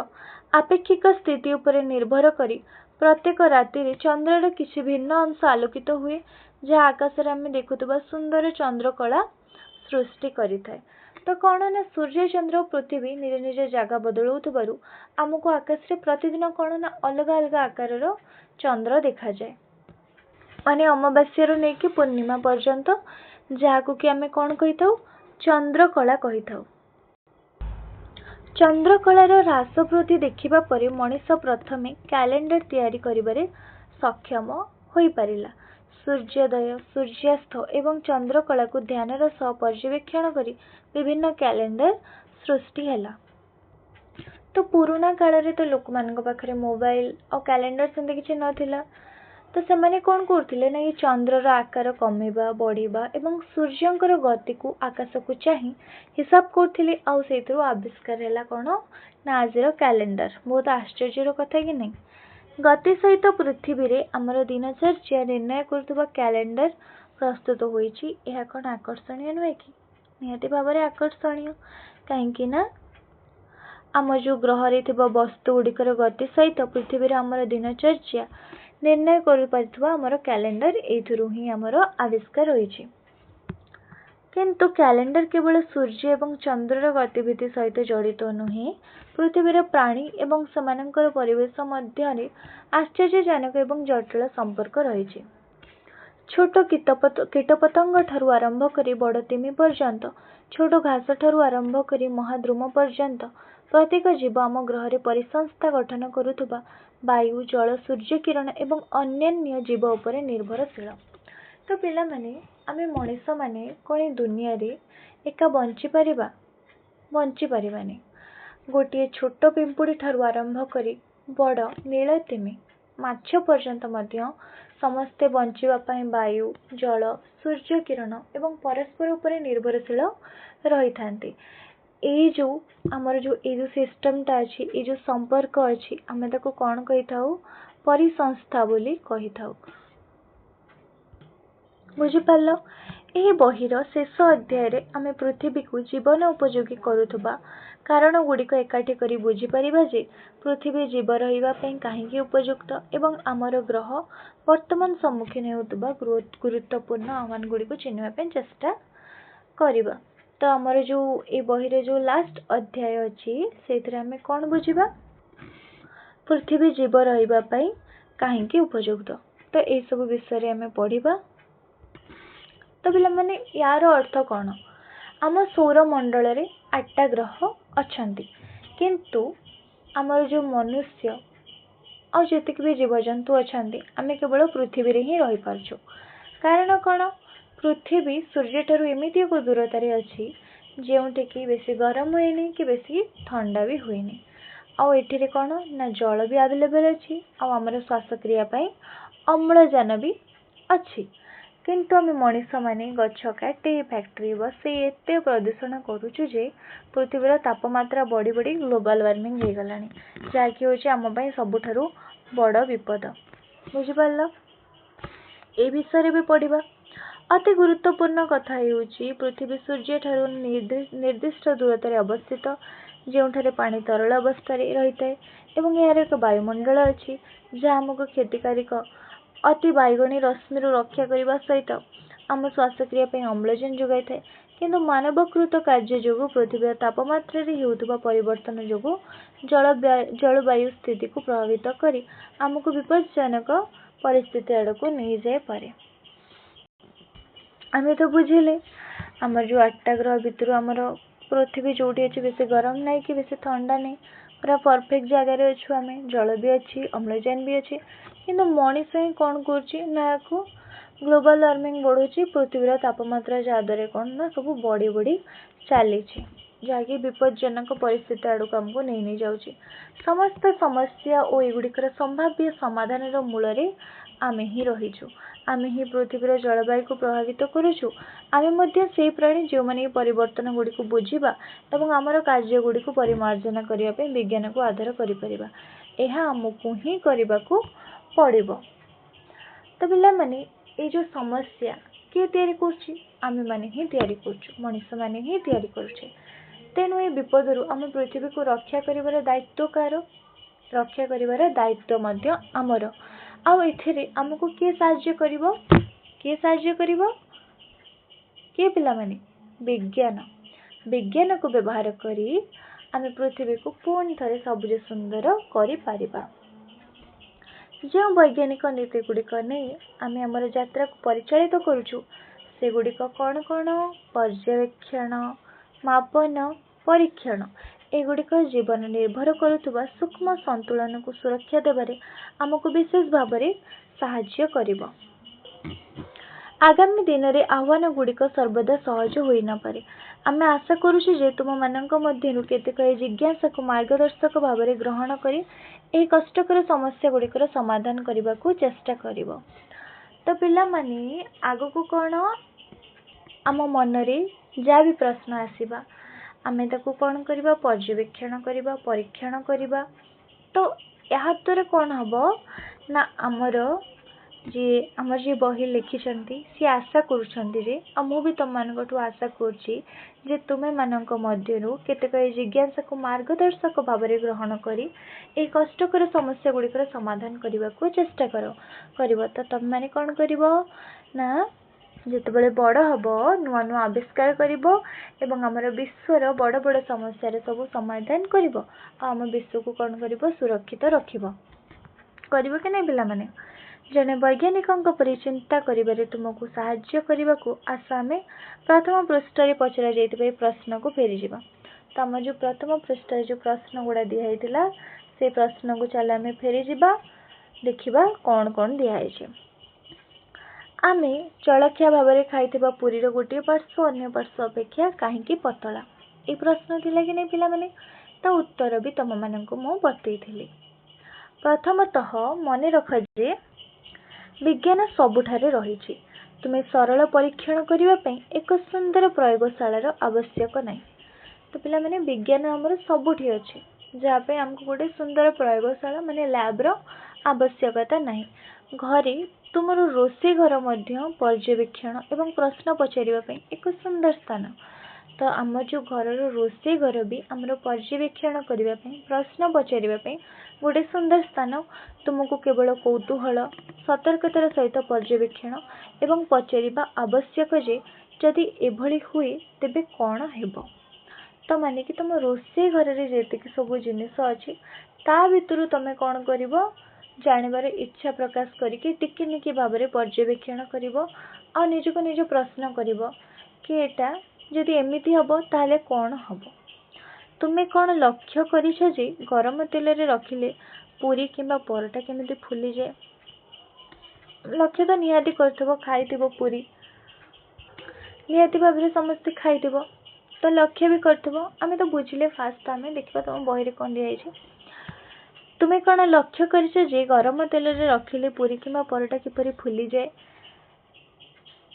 ଆପେକ୍ଷିକ ସ୍ଥିତି ଉପରେ ନିର୍ଭର କରି ପ୍ରତ୍ୟେକ ରାତିରେ ଚନ୍ଦ୍ରର କିଛି ଭିନ୍ନ ଅଂଶ ଆଲୋକିତ ହୁଏ, ଯାହା ଆକାଶରେ ଆମେ ଦେଖୁଥିବା ସୁନ୍ଦର ଚନ୍ଦ୍ରକଳା ସୃଷ୍ଟି କରିଥାଏ। ତ କ'ଣ ନା ସୂର୍ଯ୍ୟ, ଚନ୍ଦ୍ର ଓ ପୃଥିବୀ ନିଜ ନିଜ ଜାଗା ବଦଳାଉଥିବାରୁ ଆମକୁ ଆକାଶରେ ପ୍ରତିଦିନ କ'ଣ ନା ଅଲଗା ଅଲଗା ଆକାରର ଚନ୍ଦ୍ର ଦେଖାଯାଏ। ମାନେ ଅମାବାସ୍ୟାରୁ ନେଇକି ପୂର୍ଣ୍ଣିମା ପର୍ଯ୍ୟନ୍ତ, ଯାହାକୁ କି ଆମେ କ'ଣ କହିଥାଉ? ଚନ୍ଦ୍ରକଳା କହିଥାଉ। ଚନ୍ଦ୍ରକଳାର ହ୍ରାସ ବୃଦ୍ଧି ଦେଖିବା ପରେ ମଣିଷ ପ୍ରଥମେ କ୍ୟାଲେଣ୍ଡର ତିଆରି କରିବାରେ ସକ୍ଷମ ହୋଇପାରିଲା। ସୂର୍ଯ୍ୟୋଦୟ, ସୂର୍ଯ୍ୟାସ୍ତ ଏବଂ ଚନ୍ଦ୍ରକଳାକୁ ଧ୍ୟାନର ସହ ପର୍ଯ୍ୟବେକ୍ଷଣ କରି ବିଭିନ୍ନ କ୍ୟାଲେଣ୍ଡର ସୃଷ୍ଟି ହେଲା। ତ ପୁରୁଣା କାଳରେ ତ ଲୋକମାନଙ୍କ ପାଖରେ ମୋବାଇଲ ଆଉ କ୍ୟାଲେଣ୍ଡର ସେମିତି କିଛି ନଥିଲା। ତ ସେମାନେ କ'ଣ କରୁଥିଲେ ନା, ଏ ଚନ୍ଦ୍ରର ଆକାର କମିବା, ବଢ଼ିବା ଏବଂ ସୂର୍ଯ୍ୟଙ୍କର ଗତିକୁ ଆକାଶକୁ ଚାହିଁ ହିସାବ କରୁଥିଲେ। ଆଉ ସେଇଥିରୁ ଆବିଷ୍କାର ହେଲା କ'ଣ ନା ଆଜିର କ୍ୟାଲେଣ୍ଡର। ବହୁତ ଆଶ୍ଚର୍ଯ୍ୟର କଥା କି ନାହିଁ? ଗତି ସହିତ ପୃଥିବୀରେ ଆମର ଦିନଚର୍ଯ୍ୟା ନିର୍ଣ୍ଣୟ କରୁଥିବା କ୍ୟାଲେଣ୍ଡର ପ୍ରସ୍ତୁତ ହୋଇଛି। ଏହା କ'ଣ ଆକର୍ଷଣୀୟ ନୁହେଁ କି? ନିହାତି ଭାବରେ ଆକର୍ଷଣୀୟ। କାହିଁକି ନା ଆମ ଯେଉଁ ଗ୍ରହରେ ଥିବା ବସ୍ତୁ ଗୁଡ଼ିକର ଗତି ସହିତ ପୃଥିବୀରେ ଆମର ଦିନଚର୍ଯ୍ୟା ନିର୍ଣ୍ଣୟ କରିପାରୁଥିବା ଆମର କ୍ୟାଲେଣ୍ଡର ଏଇଥିରୁ ହିଁ ଆମର ଆବିଷ୍କାର ହୋଇଛି। କିନ୍ତୁ କ୍ୟାଲେଣ୍ଡର କେବଳ ସୂର୍ଯ୍ୟ ଏବଂ ଚନ୍ଦ୍ରର ଗତିବିଧି ସହିତ ଜଡ଼ିତ ନୁହେଁ, ପୃଥିବୀର ପ୍ରାଣୀ ଏବଂ ସେମାନଙ୍କର ପରିବେଶ ମଧ୍ୟରେ ଆଶ୍ଚର୍ଯ୍ୟଜନକ ଏବଂ ଜଟିଳ ସମ୍ପର୍କ ରହିଛି। ଛୋଟ କୀଟପତଙ୍ଗ ଠାରୁ ଆରମ୍ଭ କରି ବଡ଼ ତିମି ପର୍ଯ୍ୟନ୍ତ, ଛୋଟ ଘାସ ଠାରୁ ଆରମ୍ଭ କରି ମହାଦ୍ରୁମ ପର୍ଯ୍ୟନ୍ତ ପ୍ରତ୍ୟେକ ଜୀବ ଆମ ଗ୍ରହରେ ପରିସଂସ୍ଥା ଗଠନ କରୁଥିବା ବାୟୁ, ଜଳ, ସୂର୍ଯ୍ୟକିରଣ ଏବଂ ଅନ୍ୟାନ୍ୟ ଜୀବ ଉପରେ ନିର୍ଭରଶୀଳ। ତ ପିଲାମାନେ, ଆମେ ମଣିଷମାନେ କ'ଣ ଏ ଦୁନିଆରେ ଏକା ବଞ୍ଚିପାରିବା? ବଞ୍ଚିପାରିବାନି। ଗୋଟିଏ ଛୋଟ ପିମ୍ପୁଡ଼ି ଠାରୁ ଆରମ୍ଭ କରି ବଡ଼ ନୀଳ ତିମି, ମାଛ ପର୍ଯ୍ୟନ୍ତ ମଧ୍ୟ ସମସ୍ତେ ବଞ୍ଚିବା ପାଇଁ ବାୟୁ, ଜଳ, ସୂର୍ଯ୍ୟକିରଣ ଏବଂ ପରସ୍ପର ଉପରେ ନିର୍ଭରଶୀଳ ରହିଥାନ୍ତି। ଆମର ଯେଉଁ ସିଷ୍ଟମଟା ଅଛି, ଏଇ ଯେଉଁ ସମ୍ପର୍କ ଅଛି, ଆମେ ତାକୁ କ'ଣ କହିଥାଉ? ପରିସଂସ୍ଥା ବୋଲି କହିଥାଉ। ବୁଝିପାରିଲ? ଏହି ବହିର ଶେଷ ଅଧ୍ୟାୟରେ ଆମେ ପୃଥିବୀକୁ ଜୀବନ ଉପଯୋଗୀ କରୁଥିବା କାରଣ ଗୁଡ଼ିକ ଏକାଠି କରି ବୁଝିପାରିବା ଯେ ପୃଥିବୀ ଜୀବ ରହିବା ପାଇଁ କାହିଁକି ଉପଯୁକ୍ତ ଏବଂ ଆମର ଗ୍ରହ ବର୍ତ୍ତମାନ ସମ୍ମୁଖୀନ ହେଉଥିବା ଗୁରୁତ୍ୱପୂର୍ଣ୍ଣ ଆହ୍ୱାନ ଗୁଡ଼ିକୁ ଚିହ୍ନିବା ପାଇଁ ଚେଷ୍ଟା କରିବା। ତ ଆମର ଯେଉଁ ଏ ବହିରେ ଯେଉଁ ଲାଷ୍ଟ ଅଧ୍ୟାୟ ଅଛି, ସେଇଥିରେ ଆମେ କ'ଣ ବୁଝିବା? ପୃଥିବୀ ଜୀବ ରହିବା ପାଇଁ କାହିଁକି ଉପଯୁକ୍ତ। ତ ଏଇସବୁ ବିଷୟରେ ଆମେ ପଢ଼ିବା। ତ ପିଲାମାନେ, ୟାର ଅର୍ଥ କ'ଣ? ଆମ ସୌରମଣ୍ଡଳରେ 8ଟା ଗ୍ରହ ଅଛନ୍ତି, କିନ୍ତୁ ଆମର ଯେଉଁ ମନୁଷ୍ୟ ଆଉ ଯେତିକି ବି ଜୀବଜନ୍ତୁ ଅଛନ୍ତି, ଆମେ କେବଳ ପୃଥିବୀରେ ହିଁ ରହିପାରୁଛୁ। କାରଣ କ'ଣ? ପୃଥିବୀ ସୂର୍ଯ୍ୟଠାରୁ ଏମିତି ଏକ ଦୂରତାରେ ଅଛି ଯେଉଁଠିକି ବେଶୀ ଗରମ ହୁଏନି କି ବେଶୀ ଥଣ୍ଡା ବି ହୁଏନି। ଆଉ ଏଠିରେ କ'ଣ ନା ଜଳ ବି ଆଭେଲେବଲ୍ ଅଛି, ଆଉ ଆମର ଶ୍ୱାସକ୍ରିୟା ପାଇଁ ଅମ୍ଳଜାନ ବି ଅଛି। କିନ୍ତୁ ଆମେ ମଣିଷମାନେ ଗଛ କାଟି, ଫ୍ୟାକ୍ଟ୍ରି ବସେଇ ଏତେ ପ୍ରଦୂଷଣ କରୁଛୁ ଯେ ପୃଥିବୀର ତାପମାତ୍ରା ବଢ଼ି ବଢ଼ି ଗ୍ଲୋବାଲ ୱାର୍ମିଂ ହେଇଗଲାଣି, ଯାହାକି ହେଉଛି ଆମ ପାଇଁ ସବୁଠାରୁ ବଡ଼ ବିପଦ। ବୁଝିପାରିଲ? ଏ ବିଷୟରେ ବି ପଢ଼ିବା। ଅତି ଗୁରୁତ୍ୱପୂର୍ଣ୍ଣ କଥା ହେଉଛି ପୃଥିବୀ ସୂର୍ଯ୍ୟଠାରୁ ନିର୍ଦ୍ଦିଷ୍ଟ ଦୂରତାରେ ଅବସ୍ଥିତ, ଯେଉଁଠାରେ ପାଣି ତରଳ ଅବସ୍ଥାରେ ରହିଥାଏ ଏବଂ ଏହାର ଏକ ବାୟୁମଣ୍ଡଳ ଅଛି, ଯାହା ଆମକୁ କ୍ଷତିକାରକ ଅତି ବାଇଗଣୀ ରଶ୍ମିରୁ ରକ୍ଷା କରିବା ସହିତ ଆମ ଶ୍ୱାସକ୍ରିୟା ପାଇଁ ଅମ୍ଳଜାନ ଯୋଗାଇଥାଏ। କିନ୍ତୁ ମାନବକୃତ କାର୍ଯ୍ୟ ଯୋଗୁଁ ପୃଥିବୀର ତାପମାତ୍ରାରେ ହେଉଥିବା ପରିବର୍ତ୍ତନ ଯୋଗୁଁ ଜଳବାୟୁ ସ୍ଥିତିକୁ ପ୍ରଭାବିତ କରି ଆମକୁ ବିପଜ୍ଜନକ ପରିସ୍ଥିତି ଆଡ଼କୁ ନେଇଯାଇପାରେ। ଆମେ ତ ବୁଝିଲେ ଆମର ଯେଉଁ 8ଟା ଗ୍ରହ ଭିତରୁ ଆମର ପୃଥିବୀ ଯେଉଁଠି ଅଛି ବେଶୀ ଗରମ ନାହିଁ କି ବେଶୀ ଥଣ୍ଡା ନାହିଁ, ପୁରା ପରଫେକ୍ଟ ଜାଗାରେ ଅଛୁ ଆମେ। ଜଳ ବି ଅଛି, ଅମ୍ଳଜାନ ବି ଅଛି। କିନ୍ତୁ ମଣିଷ ହିଁ କ'ଣ କରୁଛି ନା ଏହାକୁ ଗ୍ଲୋବାଲ ୱାର୍ମିଂ ବଢ଼ୁଛି, ପୃଥିବୀର ତାପମାତ୍ରା ଯାହାଦ୍ୱାରା କ'ଣ ନା ସବୁ ବଢ଼ି ବଢ଼ି ଚାଲିଛି, ଯାହାକି ବିପଜ୍ଜନକ ପରିସ୍ଥିତି ଆଡ଼କୁ ଆମକୁ ନେଇଯାଉଛି। ସମସ୍ତ ସମସ୍ୟା ଓ ଏଗୁଡ଼ିକର ସମ୍ଭାବ୍ୟ ସମାଧାନର ମୂଳରେ ଆମେ ହିଁ ରହିଛୁ। ଆମେ ହିଁ ପୃଥିବୀର ଜଳବାୟୁକୁ ପ୍ରଭାବିତ କରୁଛୁ। ଆମେ ମଧ୍ୟ ସେହି ପ୍ରାଣୀ ଯେଉଁମାନେ ଏହି ପରିବର୍ତ୍ତନ ଗୁଡ଼ିକୁ ବୁଝିବା ଏବଂ ଆମର କାର୍ଯ୍ୟ ଗୁଡ଼ିକୁ ପରିମାର୍ଜନା କରିବା ପାଇଁ ବିଜ୍ଞାନକୁ ଆଧାର କରିପାରିବା। ଏହା ଆମକୁ ହିଁ କରିବାକୁ ପଡ଼ିବ। ତ ପିଲାମାନେ, ଏଇ ଯେଉଁ ସମସ୍ୟା କିଏ ତିଆରି କରୁଛି? ଆମେମାନେ ହିଁ ତିଆରି କରୁଛୁ, ମଣିଷମାନେ ହିଁ ତିଆରି କରୁଛେ। ତେଣୁ ଏ ବିପଦରୁ ଆମ ପୃଥିବୀକୁ ରକ୍ଷା କରିବାର ଦାୟିତ୍ୱ କାହାର? रक्षा करिवार दायित्व मध्य आमर। आउ एथिरे आमको किए साहाय्य करिवो? किए साहाय्य करिवो? किए पिला माने? विज्ञान। विज्ञान को व्यवहार करी आमे पृथ्वी को पुणी थरे सबुज सुंदर करि पारिबा। जो वैज्ञानिक नीति गुड़िक नहीं आमे आमर यात्रा को परिचालित करुचु से गुड़िक कौन कौन? पर्यवेक्षण, मापन, परीक्षण एगुड़िक जीवन निर्भर करुवा सूक्ष्म संतुलन को सुरक्षा देबारे आमको विशेष भाव में साहाय्य करिवो। आगामी दिन में आह्वान गुड़िक सर्वदा सहज होई न पारे। आमे आशा करुछु जे तुम मानक मध्यरु केतेक जिज्ञासा को मार्गदर्शक भाव में ग्रहण करी एही कष्टकर समस्या गुड़िकर समाधान करने को चेष्टा करिवो। तो पिला माने आगो को कौन आम मन रे जहाँ भी प्रश्न आसीबा आमे ताको कौन करिबा? पर्यवेक्षण करिबा, परीक्षण करिबा। तो या द्वारा कौन हबो ना आमर जे बही लिखिछंती सी आशा करुछंती जे मु भी तुम मानकठु आशा करुछि जे तुमे मानक मध्यरु केतेक जिज्ञासा को मार्गदर्शक भाव में ग्रहण करी ए कष्टकर समस्या गुड़िकर समाधान करने को चेष्टा करिवो। तो तुम माने कौन करिवो ना जितेबाला बड़ हम नुआ नुआ आविष्कार करिवो एवं आमर विश्वर बड़ बड़ समस्या सब समाधान करिवो आम विश्व को कौन करिवो? सुरक्षित रखिवो। करिवो कि नहीं पिला माने? जने वैज्ञानिकों परि चिंता करिबारे तुमको साहाय्य करने को आशा आमे प्रथम पृष्ठ रे पचरा जाइतिबा प्रश्न को फेरी जिबा। तो आम जो प्रथम पृष्ठ रे जो प्रश्न गुड़ा दिखाई से प्रश्न को चल आमे फेरी जिबा देखिबा कौन कौन दिखाई। आमे जलखिया भाव में खाइथिबा पुरी रो गोटे पार्श्व अन्य पार्श्व अपेक्षा कहीं पतला ये प्रश्न थिला कि नहीं पिला माने? तो उत्तर भी तुम मानक मु बतैथिली। प्रथमतः मन रख जे विज्ञान सबुठारे रही। तुम्हें सरल परीक्षण करने एक सुंदर प्रयोगशाला आवश्यक नहीं। तो पिला माने विज्ञान आमर सबुठी अच्छे जहाँपे आमको गोटे सुंदर प्रयोगशाला माने लैब्र आवश्यकता नहीं। घरे तुमर रोषे घर मध्य पर्यवेक्षण एवं प्रश्न पचारिबा एक सुंदर स्थान। तो आम जो घर रोषे घर भी आमर पर्यवेक्षण करने प्रश्न पचारिबा गोटे सुंदर स्थान। तुमको केवल कौतूहल सतर्कतार सहित पर्यवेक्षण एवं पचारिबा आवश्यक जे जदि एभली हुए तेबे कौन हेबो। तो माने कि तुम रोषे घर रे जेतिक सब जिनिस अच्छी ता भितरु तमे कौन करिवो? जानिबार इच्छा प्रकाश करिके टिके निके भाव में पर्यवेक्षण करिवो आ निजको निज प्रश्न करिवो कि एटा जदि एमिति हबो ताले कौन हबो। तुम्हें कौन लक्ष्य करिछ जे गरम तेल रे रखिले पूरी किंबा परोटा केमिति फुली जाए? लक्ष्य तो निहाती करथबो खाइथिबो पूरी निहाती भाव में समस्त खाइथिबो तो लक्ष्य भी करथबो। आमे तो बुझिले फास्ट आमे देखिबा तुम बही रे कोन दिया छै। तुम्हें कौन लक्ष्य करिछ जे गरम तेल रे रखिले पूरी किंबा परोटा किपरि फुली जाए?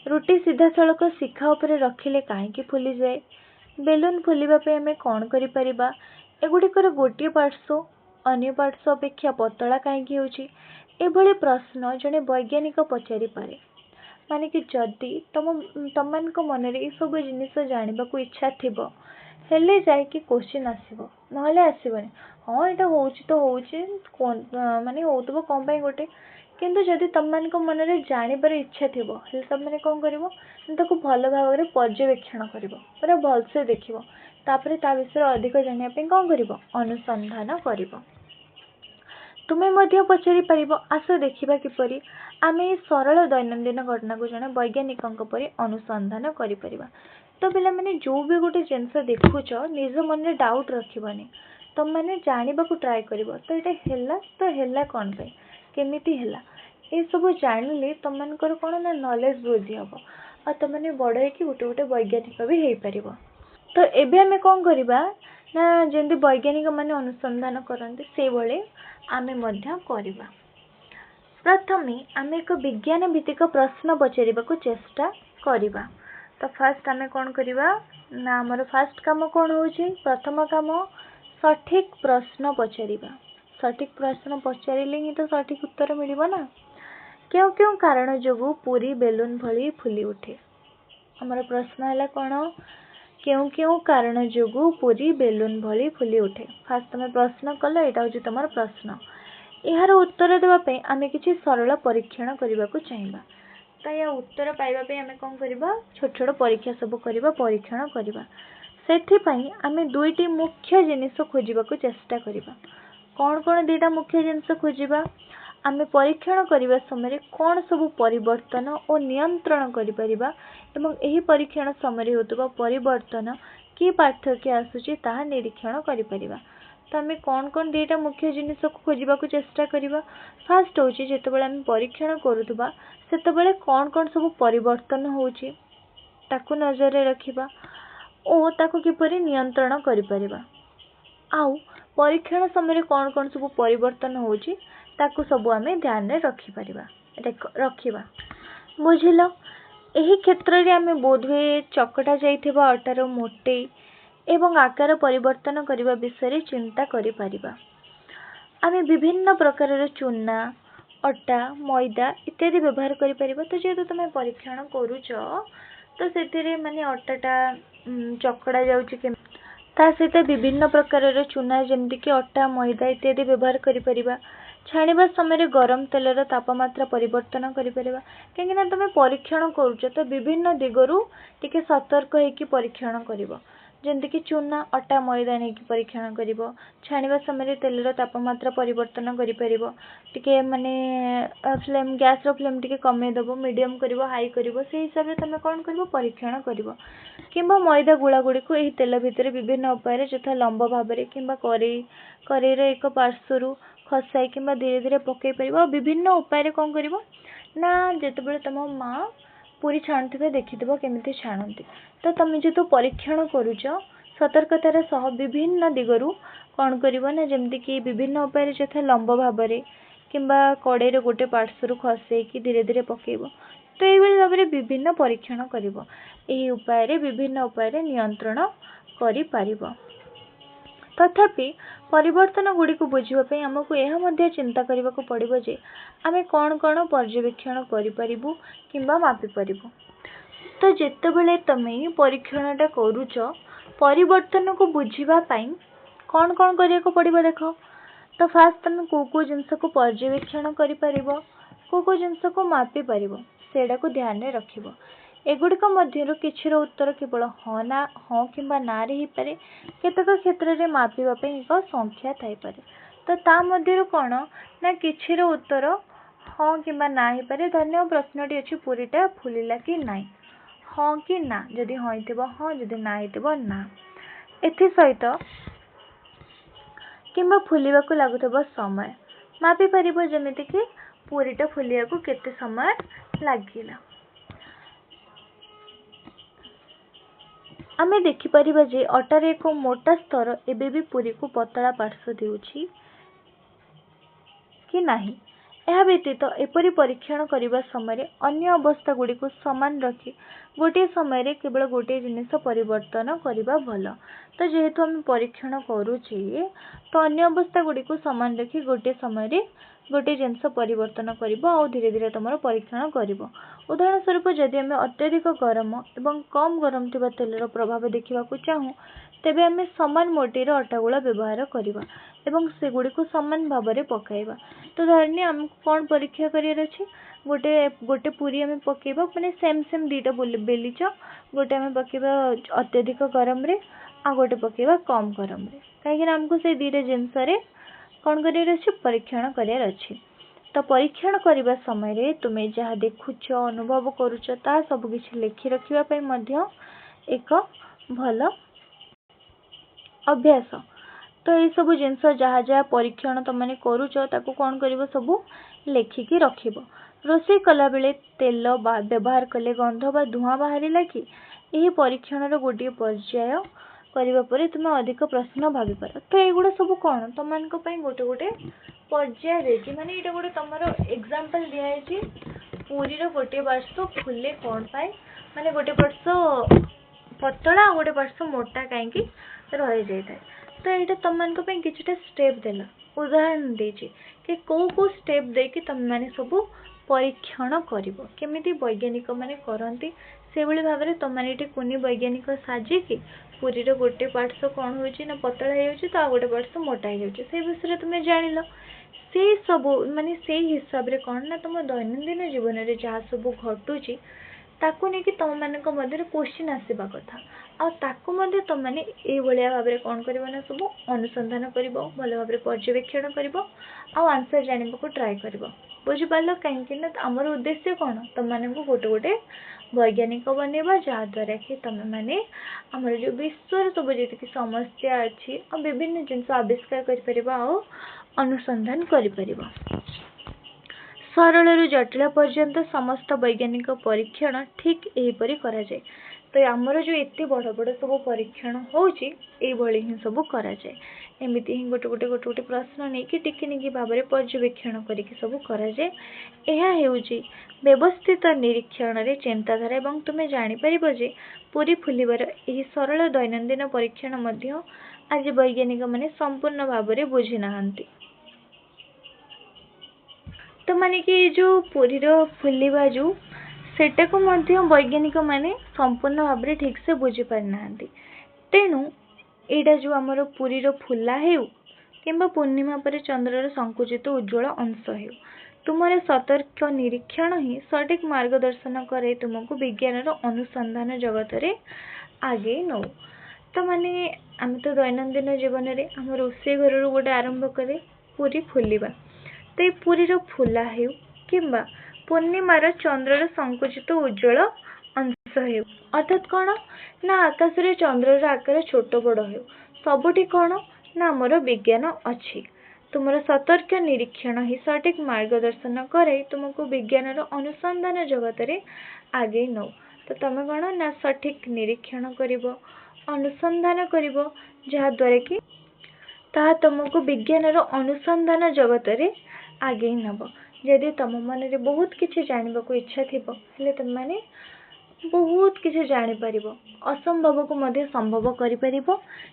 रुटी सीधा सड़क शिखा उपरे रखिले कहीं फुली जाए? बेलून फुलिबा पे आमे कौन करि परिबा? एगुड़िकर गोटे पार्श्व अन्य पार्श्व अपेक्षा पतला कहीं होची? एभली प्रश्न जड़े वैज्ञानिक पचारि पारे। माने कि जदि तुम मन रे सब जिनिस जानबा को इच्छा थिबो हेले जाय कि क्वेश्चन आसीबो नहले आसीबनी। हाँ एटा होची तो होची माने होतबो कोन पई गोटे किंतु जदि तुम मन रे जानिबार इच्छा थिबो हेले तुम माने कोन करिवो ताको भल भाव में पर्यवेक्षण करिवो पूरा भल से देखिवो तापरे ता विषय अधिक जानिया पे कोन करिवो अनुसंधान करिवो। तुम्हें मध्य पचारि परिबो आस देखिबा किपरि आमे सरल दैनंदिन घटना को जने वैज्ञानिकों परि अनुसंधान करि परिबा। तो पिला माने जो भी गोटे जिनस देखुच निज मन में डाउट रखिबनी तुम माने जानिबा को ट्राई करिवो तो एटा हेला तो हेला कोन पे केमिति हेला ए सब जानिले तुम मानकर कोन ना नॉलेज वृद्धि हबो आ तुम माने बड़ कि गोटे गोटे वैज्ञानिक भी हेई परिबो। तो एबे आमे कोन करिबा ना जेंति वैज्ञानिक माने अनुसंधान करंती से बळे आमे मध्य करिबा। प्रथमे आमे एक विज्ञान भित्तिक प्रश्न पचारिबा को चेष्टा करिबा। तो फास्ट आमे कोन करिबा ना हमर फास्ट काम कोन होची? प्रथम काम सठिक प्रश्न पचारिबा। सठिक प्रश्न पचारिले ही तो सठिक उत्तर मिलिबो ना। क्यों क्यों कारण जोगु पूरी बेलून भली फुली उठे? हमर प्रश्न हैला कोन केउं केउं कारण जोगु पुरी बेलून भली फुली उठे। फास्ट तुम प्रश्न कल, यहाँ हूँ तुम प्रश्न। यार उत्तर देवाई आम कि सरल परीक्षण करने को चाहिए। तो या उत्तर पाइबापी आम कौन करवा, छोट छोट परीक्षा सब करवा, परीक्षण करवा। से आम दुईटी मुख्य जिनिस खोजा चेष्टा करवा। कौन कौन दुईटा मुख्य जिनिस खोजा, आम परीक्षण करने समय कौन सब परिवर्तन और नियंत्रण करिपरिबा एवं एही परीक्षण समय होतुबा परिवर्तन कि पार्थक्य आसुची ताहा निरीक्षण करिपरिबा। तो आम कौन कौन दुईटा मुख्य जिनिस खोजा चेष्टा करवा। फास्ट हूँ जितेबाला आम परीक्षण करुवा सेतेबाला कौन कौन सब परिवर्तन होची ताकू नजर रखिबा और ताकू किपरि नियंत्रण करिपरिबा। आउ परीक्षण समय कौन कौन सब परिवर्तन होची ताकू सब आम ध्यान रखिबा। बुझिल, एही क्षेत्र में आम बोधवे चकटा जाइथिबा अटार मोटे एवं आकार परिवर्तन करने विषय चिंता करिपरिबा। आम विभिन्न प्रकार चूना, अटा, मैदा इत्यादि व्यवहार करिपरिबा। तो जेहेतु तुम परीक्षण करुच तो से माने अटाटा चकड़ा जाउची ता सहित विभिन्न प्रकार चूना जमती कि अटा, मैदा इत्यादि व्यवहार करिपरिबा। छाणिबा समय गरम तेलर तापमात्रा परिवर्तन करिपरिबा। कहीं तुम परीक्षण करुच तो विभिन्न दिगरू टिके सतर्क होइकी परीक्षण करिवो। जेमती कि चूना, अटा, मैदा नहीं परीक्षण करिवो। छाणिबा समय तेलर तापमात्रा परिवर्तन करिपरिबो। टिके माने फ्लेम, गैस रो फ्लेम टिके कमे दबो, मीडियम करिवो, हाई करिवो, से हिसाब से तुम कौन करिवो परीक्षण करिवो। किंबा मैदा गुड़ा गुड़ी को एही तेल भितर विभिन्न उपाय यथा लंब भाव में किंबा करेईर एक पार्श्वर खसाई किंबा धीरे धीरे पकई पार। विभिन्न उपाय कौन कर ना जितेबाला तुम माँ पूरी छाणुवे देखिथिबो केमिति छाणती। तो तुम जो परीक्षण करुच सतर्कतार सह विभिन्न दिगरू कौन करिवो ना जेमती कि विभिन्न उपाय यथा लंब भाव में किंबा कड़े गोटे पार्श्वर खसई कि धीरे धीरे पकेइबो। तो यही भाव में विभिन्न परीक्षण करिवो। एही उपाय विभिन्न उपाय नियंत्रण करिपारिबो। तथापि परिवर्तन गुड़ी को बुझापी आमको यह चिंता करने को पड़ो जे आम कौन कौन पर्यवेक्षण करूँ कि मापिपारू। तो जितेबाला तुम परीक्षणटा करुच परिवर्तन को बुझापी कौन कौन करने को पड़ो देख। तो फास्ट तुम को जिनस को पर्यवेक्षण कर जिनस को मापिपार सेटा को ध्यान रख। एगुड़िक मध्य किछिर उत्तर केवल हाँ ना, हाँ कि ना रे पारे, केतक क्षेत्र में मापिबापी एक संख्या थाई पारे। तो ता मध्य कौन ना किछिर उत्तर हाँ कि ना ही पारे। धन्य प्रश्नटी अच्छी पूरीटा फुलिला कि नाई, हाँ कि ना, जदि हाँ हिथिबो हाँ, जदि ना हिथिबो ना। एथि सहित किंबा फुलिबा को लागुथिबो समय मापी पारिबो, जेमिति कि पूरीटा फुलिया को केते समय लागिला। आमे देखिपर जे अटार एक मोटा स्तर एबे भी पूरी को पतला पार्श्व देउछि कि नाही। यह व्यतीत एपरी परीक्षण करने समय अन्य अवस्था गुड़ी को समान रखी गोटे समय केवल गोटे जिनिस परिवर्तन करवा भल। तो जेहेतु आम परीक्षण करुचे तो अन्य अवस्था गुड़ी को समान रखी गोटे समय गोटे जिनस परिवर्तन कर धीरे धीरे तुम परीक्षण कर। उदाहरण स्वरूप जदि आम अत्यधिक गरम एवं कम गरम थिबा तेलर प्रभाव देखा चाहूँ तेबे आम समान मोटीर अटागुला व्यवहार करवा एवं से गुड़ी को समान भाव में पकाइबा। तो धरनी आम कौन परीक्षा कर गोटे गोटे पूरी आम पकेबा माने सेम सेम दीटा बेलीच गोटे आम पकेबा अत्यधिक गरम रे आ गोटे पकेबा कम गरम रे, कहीं आमको से दीटा जिनस कौन कर परीक्षण कर। तो परीक्षण करने समय तुम्हें जहाँ देखुच अनुभव करुच ता सब किछि लिखि रखिबा एक भल अभ्यास। तो ये सब जिनस जहाँ जहाँ परीक्षण तुमने करुच ताकू कौन कर सब लेखिकी रखिब। रोषे कला बेले तेल व्यवहार कले गंध बा धुआं बाहर कि यही परीक्षण गोटे पर्याय करने पर तुम अधिक प्रश्न भावी पार। तो युवा सब कौन तुम गोटे गोटे पर्याय देती माने ये गोटे तुम एग्जांपल दिखाई पूरी गोटे पार्श्व फुले कौन पाए माने गोटे पार्श्व पतला गोटे पार्श्व मोटा कहीं रही जाए। तो यहाँ तुम किछटा स्टेप देला उदाहरण देछि कि कौ स्टेप देकी तुम माने सब परीक्षण करिवो केमिति वैज्ञानिक माने करंती से भाव में तुम मैंने कुनी वैज्ञानिक साजिकी पुरी गोटे पार्श्व कौन हो पतला हो गोटे पार्श्व मोटा हो विषय तुम जान से सब माने से हिसाब रे कौन ना तुम दैनंदिन जीवन में जहाँ सब घटुची ताकू नहीं कि तुम मान मध्य क्वेश्चन आसवा कथा आकु तुम मैंने ये भाव में कौन कर सब अनुसंधान कर भल भाव पर्यवेक्षण कर आंसर जानने को ट्राए कर बुझिपार कहीं आमर उद्देश्य कौन तुम मान गोटे गोटे वैज्ञानिक बनवा जहाद्वारा कि तुम मैंने आमर जो विश्व सब जी समस्या अच्छी और विभिन्न जिनस आविष्कार कर अनुसंधान कर सरल जटिल पर्यंत समस्त वैज्ञानिक परीक्षण ठीक यहीपरि करा जाए। तो आमर जो एत बड़ बड़ सब परीक्षण होची ही सब करा जाए एमती ही गोटे गोटे गोटे गोटे प्रश्न नहीं कि टिकी भाव में पर्यवेक्षण करके सब करा जाए। यह हेउची व्यवस्थित निरीक्षण रे चिंताधारा एवं तुम्हें जापर जे पूरी फुलिबार यही सरल दैनंदिन परीक्षण मध्य आज वैज्ञानिक माने संपूर्ण भाव में बुझी नाहंती। तो माने कि जो पुरीर फुलिबा जो सेटा को मध्य वैज्ञानिक माने संपूर्ण भाव में ठीक से बुझी पारि नाहंती। तेणु एटा जो आमर पुरीर फुला हेउ किंबा पूर्णिमा पर चंद्रर संकुचित उज्ज्वल अंश हेउ तुमर सतर्क निरीक्षण ही सठिक मार्गदर्शन करे तुमको विज्ञान अनुसंधान जगत रे आगे नौ। तो माने आम तो दैनंदिन जीवन में आम रोषे घर गोटे आरंभ करे पुरी फुलिबा तो ये पुरीर फुला हेउ किंबा पूर्णिमार चंद्रर संकुचित उज्ज्वल अंश हेउ अर्थात कौन ना आकाश रे चंद्रर आकार छोट बड़ हेउ सबुठी कौन ना आमर विज्ञान अच्छी तुमर सतर्क निरीक्षण ही सठिक मार्गदर्शन करे तुमको विज्ञान अनुसंधान जगत रे आगे नौ। तो तुम कौन ना सठिक निरीक्षण कर अनुसंधान कर जहाद्वारा कि ताहा तुमको विज्ञान अनुसंधान जगत रे आगे नब। जदि तुम मन रे बहुत किसी जानवा को इच्छा थी हेले तुम माने बहुत किसी जापर असंभव को मध्य संभव कर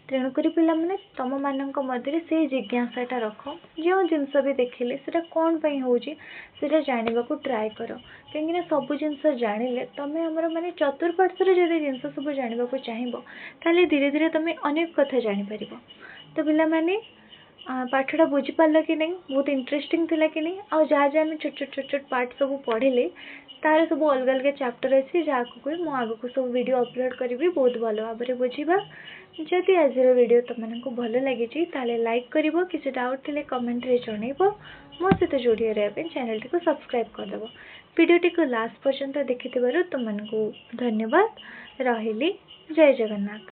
तेणुक पिला माने तुम मान मध्य से जिज्ञासाटा रख जो जिनस भी देखिले से कौन होता जानवा को ट्राए कर कहीं सब जिनस जानिले तुम आमर माने चतुर्पार्श्वर जब जिनस सब जानवा को चाहिए ताले धीरे धीरे तुम अनेक कथा जापर। तो पिला माने पाठटा बुझीपार कि नहीं बहुत इंटरेस्टिंग थिला कि नहीं आ जहाँ जहाँ छोट छोट छोट छोट पार्ट सब पढ़े तार सब अलग अलग चैप्टर अच्छी जहाँ को मुझे आग को सब वीडियो अपलोड करी बहुत भल भाव में बुझा। जदि आज वीडियो तुमको भल लगी लाइक कर किसी डाउट थे कमेंट रे जनइब मो सहित जोड़ी रहा चैनल टी को सब्सक्राइब करदेव वीडियोटी को लास्ट पर्यंत देखि तुमको धन्यवाद रही जय जगन्नाथ।